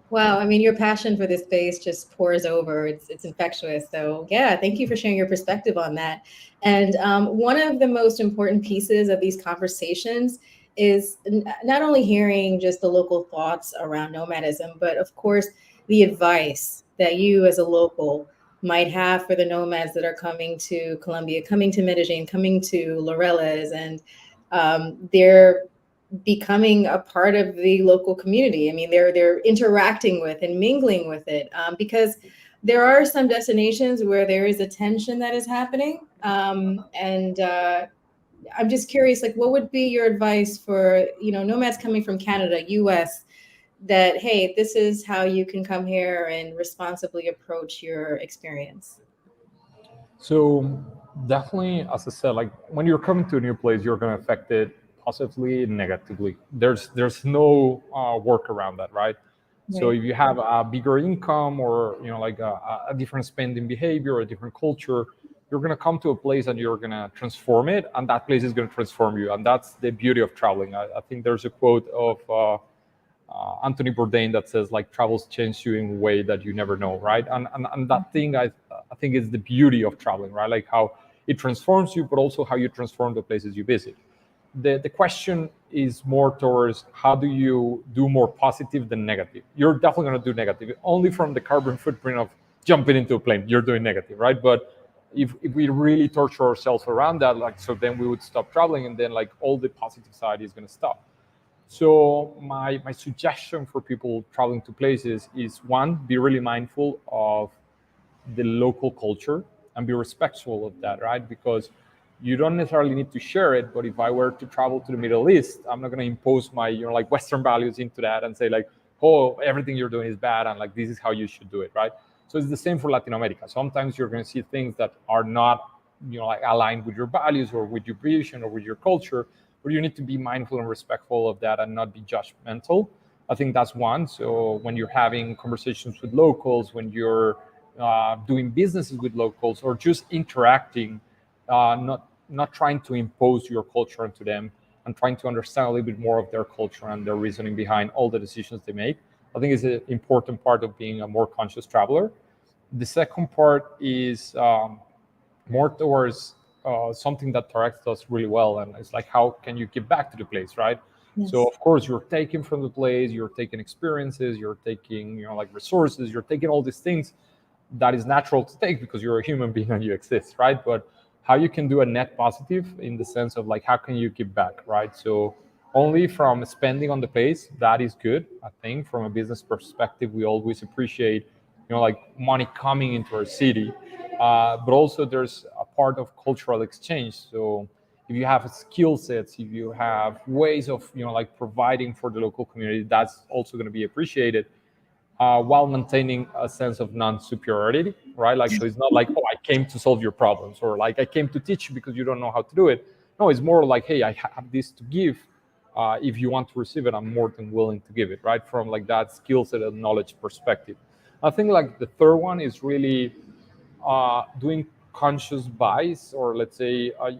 Wow, I mean, your passion for this space just pours over. It's infectious. So yeah, thank you for sharing your perspective on that. And one of the most important pieces of these conversations is not only hearing just the local thoughts around nomadism, but of course, the advice that you as a local might have for the nomads that are coming to Colombia, coming to Medellin, coming to Laureles, and they're becoming a part of the local community. I mean, they're interacting with and mingling with it, because there are some destinations where there is a tension that is happening. I'm just curious, like, what would be your advice for, nomads coming from Canada, US, that, hey, this is how you can come here and responsibly approach your experience? So definitely, as I said, like when you're coming to a new place, you're going to affect it positively and negatively. There's no work around that, right? So if you have a bigger income or like a different spending behavior, a different culture, you're going to come to a place and you're going to transform it, and that place is going to transform you. And that's the beauty of traveling. I think there's a quote of Anthony Bourdain that says, like, travels change you in a way that you never know, right? And that thing I think is the beauty of traveling, right? Like how it transforms you, but also how you transform the places you visit. The question is more towards how do you do more positive than negative? You're definitely going to do negative. Only from the carbon footprint of jumping into a plane, you're doing negative, right? But if we really torture ourselves around that, like, so then we would stop traveling, and then like all the positive side is going to stop. So my suggestion for people traveling to places is, one, be really mindful of the local culture and be respectful of that, right? Because you don't necessarily need to share it, but if I were to travel to the Middle East, I'm not going to impose my, like Western values into that and say like, oh, everything you're doing is bad and like this is how you should do it, right? So it's the same for Latin America. Sometimes you're going to see things that are not, like aligned with your values or with your vision or with your culture, but you need to be mindful and respectful of that and not be judgmental. I think that's one. So when you're having conversations with locals, when you're doing businesses with locals, or just interacting, not trying to impose your culture onto them, and trying to understand a little bit more of their culture and their reasoning behind all the decisions they make, I think is an important part of being a more conscious traveler. The second part is more towards something that Tarek does really well, and it's like, how can you give back to the place, right? Yes. So of course you're taking from the place, you're taking experiences, you're taking like resources, you're taking all these things that is natural to take because you're a human being and you exist, right? But how you can do a net positive in the sense of like, how can you give back, right? So only from spending on the place, that is good. I think from a business perspective, we always appreciate, like money coming into our city, but also there's a part of cultural exchange. So if you have skill sets, if you have ways of, like providing for the local community, that's also going to be appreciated. While maintaining a sense of non-superiority, right? Like, so it's not like, oh, I came to solve your problems, or like I came to teach you because you don't know how to do it. No, it's more like, hey, I have this to give. If you want to receive it, I'm more than willing to give it, right? From like that skill set and knowledge perspective. I think like the third one is really doing conscious buys, or let's say, I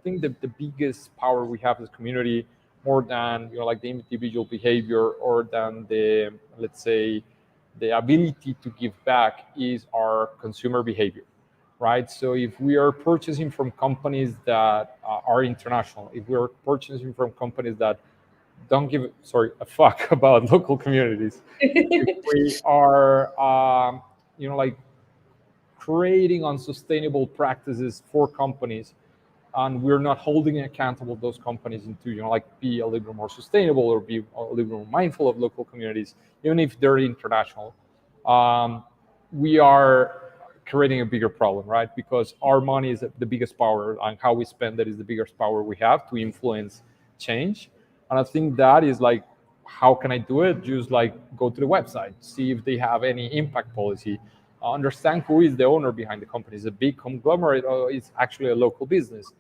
think the biggest power we have as a community, more than like the individual behavior or than the, let's say, the ability to give back, is our consumer behavior, right? So if we are purchasing from companies that are international, if we are purchasing from companies that don't give a fuck about local communities, if we are like creating unsustainable practices for companies, and we're not holding accountable those companies into like be a little bit more sustainable or be a little bit more mindful of local communities, even if they're international, we are creating a bigger problem, right? Because our money is the biggest power, and how we spend it is the biggest power we have to influence change. And I think that is like, how can I do it? Just like go to the website, see if they have any impact policy, understand who is the owner behind the company. Is it a big conglomerate or it's actually a local business?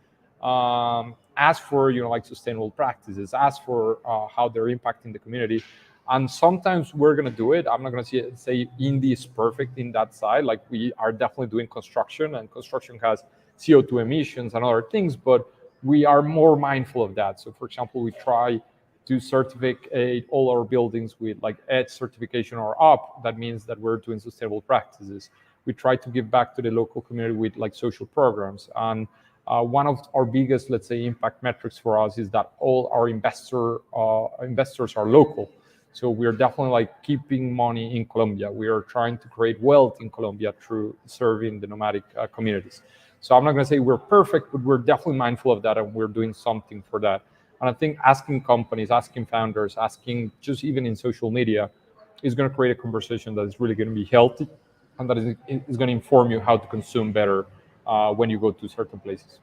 Ask for like sustainable practices, ask for how they're impacting the community. And sometimes we're going to do it. I'm not going to say Indy is perfect in that side. Like, we are definitely doing construction, and construction has CO2 emissions and other things, but we are more mindful of that. So for example, we try to certificate all our buildings with like EDGE certification or up. That means that we're doing sustainable practices. We try to give back to the local community with like social programs. And one of our biggest, let's say, impact metrics for us is that all our investors are local. So we're definitely like keeping money in Colombia. We are trying to create wealth in Colombia through serving the nomadic communities. So I'm not going to say we're perfect, but we're definitely mindful of that, and we're doing something for that. And I think asking companies, asking founders, asking just even in social media is going to create a conversation that is really going to be healthy, and that is going to inform you how to consume better when you go to certain places.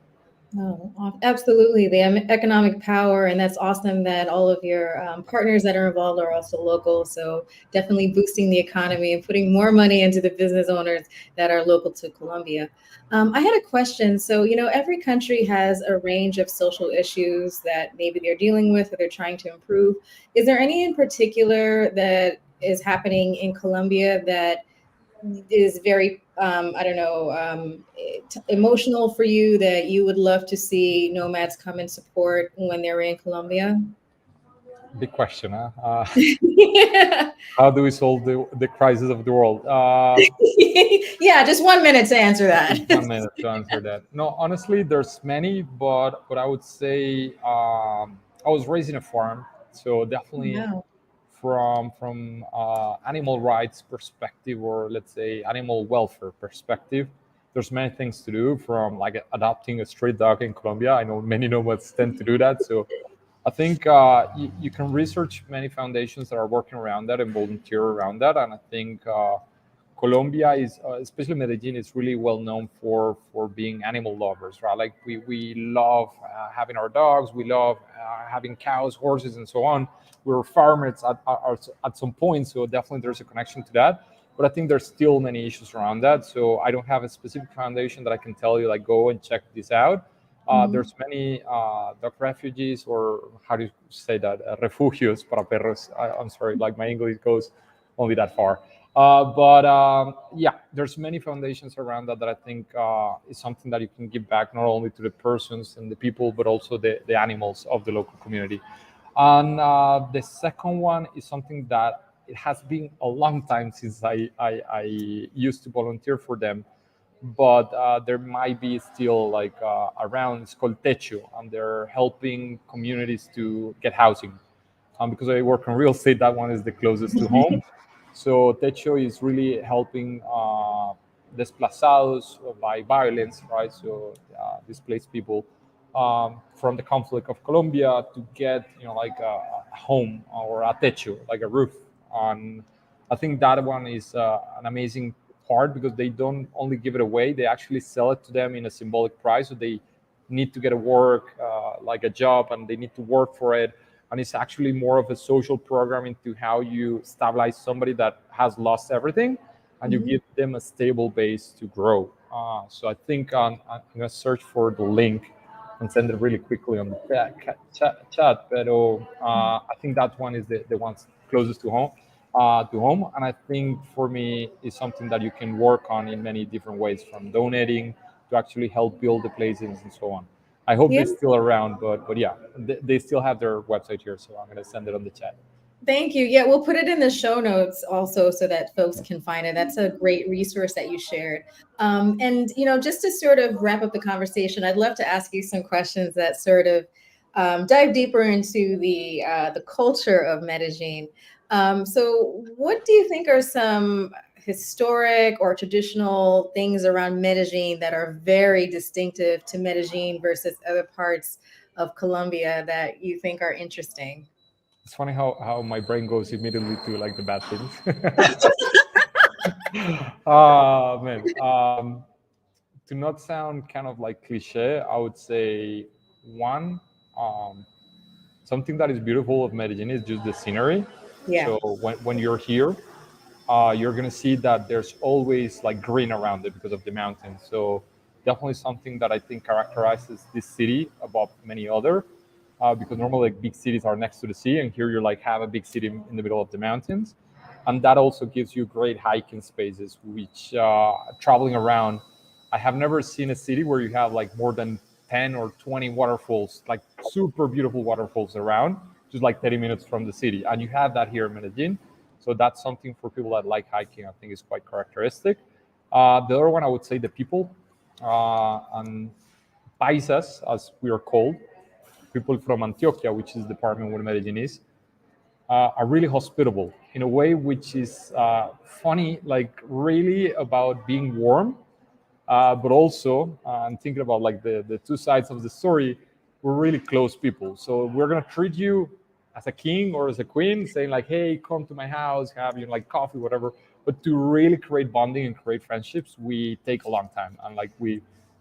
Oh, absolutely. The economic power, and that's awesome that all of your partners that are involved are also local. So definitely boosting the economy and putting more money into the business owners that are local to Colombia. I had a question. So, every country has a range of social issues that maybe they're dealing with or they're trying to improve. Is there any in particular that is happening in Colombia that is very, emotional for you, that you would love to see nomads come and support when they're in Colombia? Big question, huh? How do we solve the crisis of the world? Yeah, just 1 minute to answer that. 1 minute to answer that. No, honestly, there's many, but I would say I was raised in a farm, so definitely. Wow. From animal rights perspective, or let's say animal welfare perspective, there's many things to do, from like adopting a stray dog in Colombia. I know many nomads tend to do that. So I think you can research many foundations that are working around that and volunteer around that. And I think Colombia is, especially Medellin, is really well known for being animal lovers, right? Like we love having our dogs, we love having cows, horses, and so on. We're farmers at some point, so definitely there's a connection to that. But I think there's still many issues around that. So I don't have a specific foundation that I can tell you, like, go and check this out. There's many dog refugees, or how do you say that? Refugios para perros. I'm sorry, like my English goes only that far. Yeah, there's many foundations around that I think is something that you can give back not only to the persons and the people, but also the animals of the local community. And the second one is something that it has been a long time since I used to volunteer for them, but there might be still like around. It's called Techo, and they're helping communities to get housing. Because I work in real estate, that one is the closest to home. So Techo is really helping desplazados by violence, right? So displaced people from the conflict of Colombia to get, like a home or a techo, like a roof. And I think that one is an amazing part because they don't only give it away; they actually sell it to them in a symbolic price. So they need to get a work, like a job, and they need to work for it. And it's actually more of a social program into how you stabilize somebody that has lost everything, and you give them a stable base to grow. So I think I'm going to search for the link and send it really quickly on the chat. But I think that one is the one closest to home. And I think for me is something that you can work on in many different ways, from donating to actually help build the places and so on. I hope they're still around, but yeah, they still have their website here, so I'm going to send it on the chat. Thank you. Yeah, we'll put it in the show notes also so that folks can find it. That's a great resource that you shared. And, just to sort of wrap up the conversation, I'd love to ask you some questions that sort of dive deeper into the culture of Medellin. So what do you think are some historic or traditional things around Medellin that are very distinctive to Medellin versus other parts of Colombia that you think are interesting? It's funny how my brain goes immediately to like the bad things. Man. To not sound kind of like cliche, I would say one, something that is beautiful of Medellin is just the scenery. Yeah. So when you're here, you're gonna see that there's always like green around it because of the mountains. So definitely something that I think characterizes this city above many other. Because normally like big cities are next to the sea, and here you're like have a big city in the middle of the mountains, and that also gives you great hiking spaces. Which traveling around, I have never seen a city where you have like more than 10 or 20 waterfalls, like super beautiful waterfalls around, just like 30 minutes from the city, and you have that here in Medellin. So that's something for people that like hiking, I think is quite characteristic. The other one, I would say the people, and paisas, as we are called, people from Antioquia, which is the department where Medellin is, are really hospitable in a way which is funny, like really about being warm, but also I'm thinking about like the two sides of the story. We're really close people, so we're gonna treat you as a king or as a queen, saying like, hey, come to my house, have like coffee, whatever. But to really create bonding and create friendships, we take a long time, and like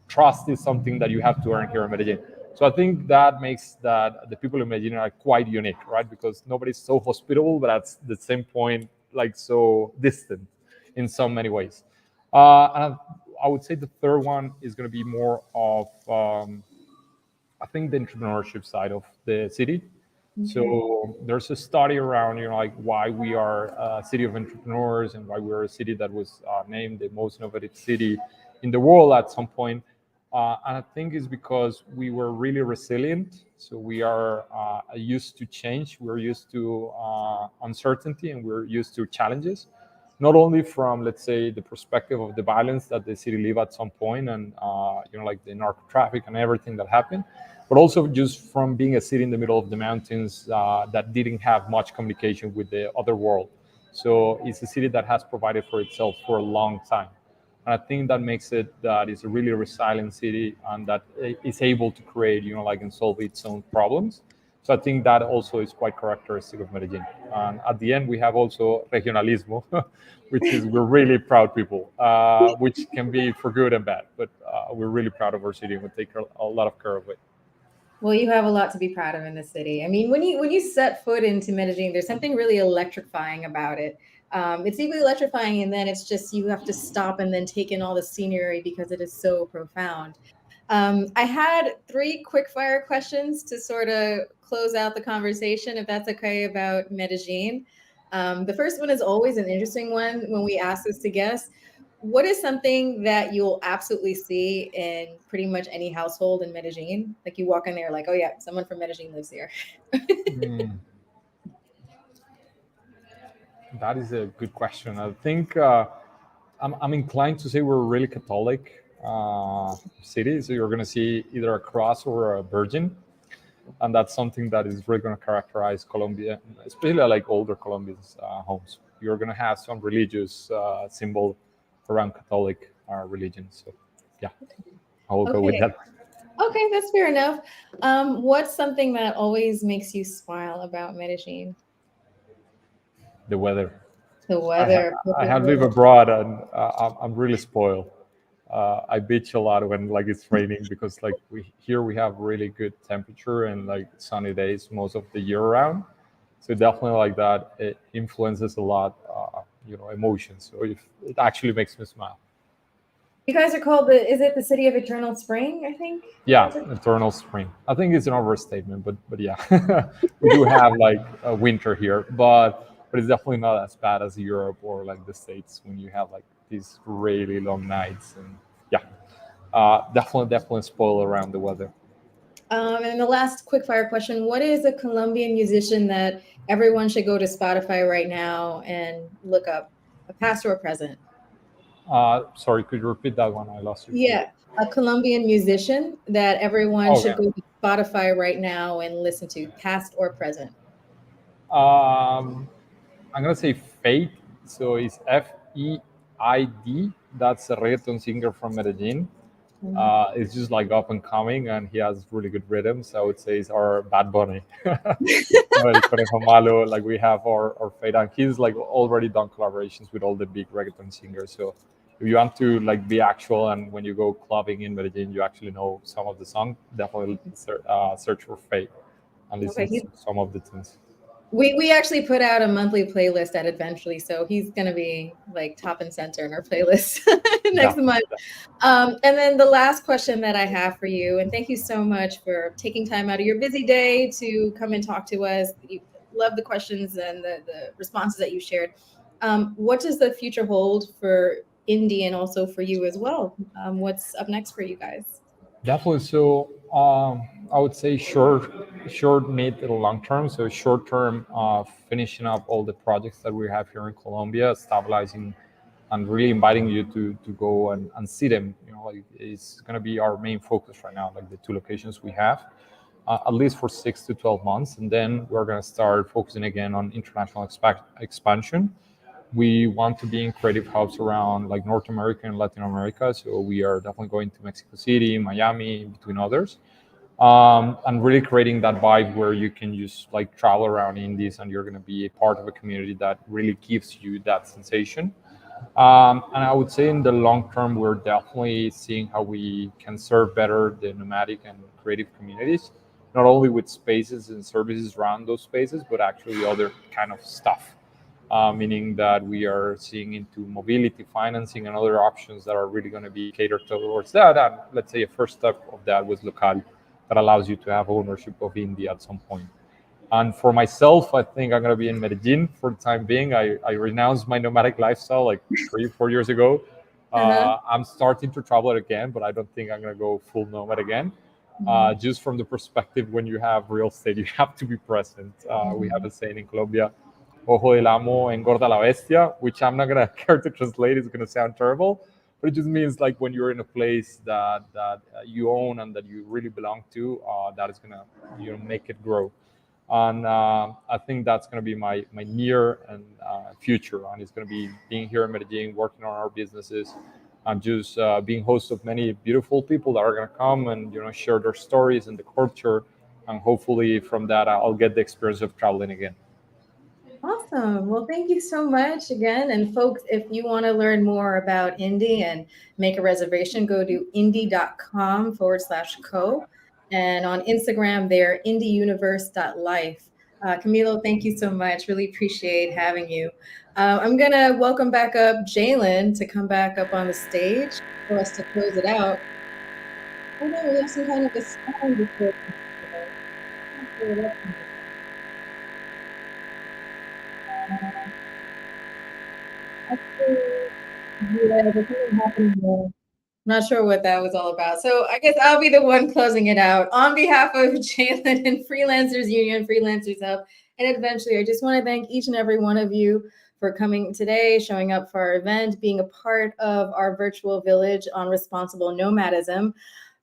trust is something that you have to earn here in Medellin. So I think that makes that the people in Medellin are quite unique, right? Because nobody's so hospitable, but at the same point, like so distant in so many ways. And I would say the third one is going to be more of, I think, the entrepreneurship side of the city. Mm-hmm. So there's a study around, like why we are a city of entrepreneurs and why we're a city that was named the most innovative city in the world at some point. And I think it's because we were really resilient. So we are used to change. We're used to uncertainty, and we're used to challenges, not only from, let's say, the perspective of the violence that the city lived at some point, and like the narco traffic and everything that happened, but also just from being a city in the middle of the mountains that didn't have much communication with the other world. So it's a city that has provided for itself for a long time. And I think that makes it that it's a really resilient city, and that is able to create, like, and solve its own problems. So I think that also is quite characteristic of Medellin. And at the end, we have also regionalismo, which is we're really proud people, which can be for good and bad. But we're really proud of our city, and we take a lot of care of it. Well, you have a lot to be proud of in the city. I mean, when you set foot into Medellin, there's something really electrifying about it. It's deeply electrifying, and then it's just you have to stop and then take in all the scenery because it is so profound. I had 3 quick fire questions to sort of close out the conversation, if that's okay, about Medellin. The first one is always an interesting one when we ask this to guests. What is something that you'll absolutely see in pretty much any household in Medellin? Like you walk in there like, oh yeah, someone from Medellin lives here. That is a good question. I think I'm inclined to say we're a really Catholic city. So you're going to see either a cross or a virgin. And that's something that is really going to characterize Colombia, especially like older Colombians' homes. You're going to have some religious symbol around Catholic religion. So yeah, I will go with that. Okay, that's fair enough. What's something that always makes you smile about Medellin? The weather. The weather. I have lived abroad, and I'm really spoiled. I bitch a lot when like it's raining because like we have really good temperature and like sunny days most of the year round. So definitely like that, it influences a lot, emotions. So it actually makes me smile. You guys are called is it the city of eternal spring, I think? Yeah, eternal spring. I think it's an overstatement, but yeah, we do have like a winter here, but it's definitely not as bad as Europe or like the States when you have like these really long nights. And yeah, definitely spoil around the weather. And the last quick fire question: what is a Colombian musician that everyone should go to Spotify right now and look up, a past or a present? Sorry, could you repeat that one? I lost you. Yeah, a Colombian musician that everyone should go to Spotify right now and listen to, past or present. I'm gonna say Fate. So it's FEID. That's a reggaeton singer from Medellin. It's just like up and coming, and he has really good rhythms. I would say it's our Bad Bunny. Like we have our Fate, and he's like already done collaborations with all the big reggaeton singers. So if you want to like be actual, and when you go clubbing in Medellin, you actually know some of the songs, definitely search for Fate and listen to some of the tunes. We actually put out a monthly playlist at Eventually, so he's going to be like top and center in our playlist next month. And then the last question that I have for you, and thank you so much for taking time out of your busy day to come and talk to us. You love the questions and the responses that you shared. What does the future hold for Indy and also for you as well? What's up next for you guys? Definitely. So I would say short, mid, and long term. So short term, finishing up all the projects that we have here in Colombia, stabilizing, and really inviting you to go and see them. Like it's going to be our main focus right now, like the 2 locations we have, at least for 6 to 12 months, and then we're going to start focusing again on international expansion. We want to be in creative hubs around like North America and Latin America. So we are definitely going to Mexico City, Miami, between others, and really creating that vibe where you can just like travel around indies and you're going to be a part of a community that really gives you that sensation. And I would say in the long term, we're definitely seeing how we can serve better the nomadic and creative communities, not only with spaces and services around those spaces, but actually other kind of stuff. Meaning that we are seeing into mobility financing and other options that are really going to be catered towards that. And let's say a first step of that was LOKL, that allows you to have ownership of India at some point. And for myself, I think I'm going to be in Medellin for the time being. I renounced my nomadic lifestyle like 3-4 years ago. I'm starting to travel again, but I don't think I'm going to go full nomad again. Just from the perspective, when you have real estate, you have to be present. We have a saying in Colombia, Ojo del amo engorda la bestia, which I'm not gonna care to translate. It's gonna sound terrible, but it just means like when you're in a place that you own and that you really belong to, that is gonna make it grow. And I think that's gonna be my near and future. And it's gonna be being here in Medellin, working on our businesses, and just being host of many beautiful people that are gonna come and share their stories and the culture, and hopefully from that I'll get the experience of traveling again. Awesome. Well, thank you so much again. And folks, if you want to learn more about Indy and make a reservation, go to indy.com/co. And on Instagram, they're indyuniverse.life. Cmailo, thank you so much. Really appreciate having you. I'm gonna welcome back up Jalen to come back up on the stage for us to close it out. Oh no, we have some kind of a sound before. Not sure what that was all about. So I guess I'll be the one closing it out. On behalf of Jalen and Freelancers Union, Freelancers Hub, and eventually, I just want to thank each and every one of you for coming today, showing up for our event, being a part of our virtual village on responsible nomadism.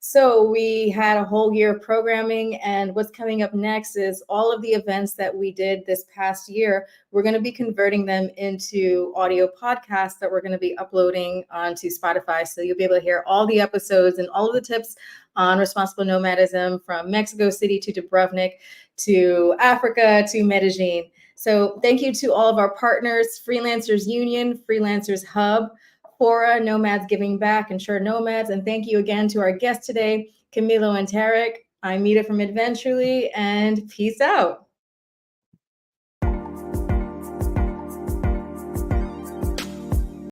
So we had a whole year of programming, and what's coming up next is all of the events that we did this past year. We're going to be converting them into audio podcasts that we're going to be uploading onto Spotify. So you'll be able to hear all the episodes and all of the tips on responsible nomadism from Mexico City to Dubrovnik to Africa to Medellin. So thank you to all of our partners, Freelancers Union, Freelancers Hub, Fora, Nomads Giving Back, Insured Nomads. And thank you again to our guests today, Cmailo and Tarek. I'm Mita from Adventurely, and peace out.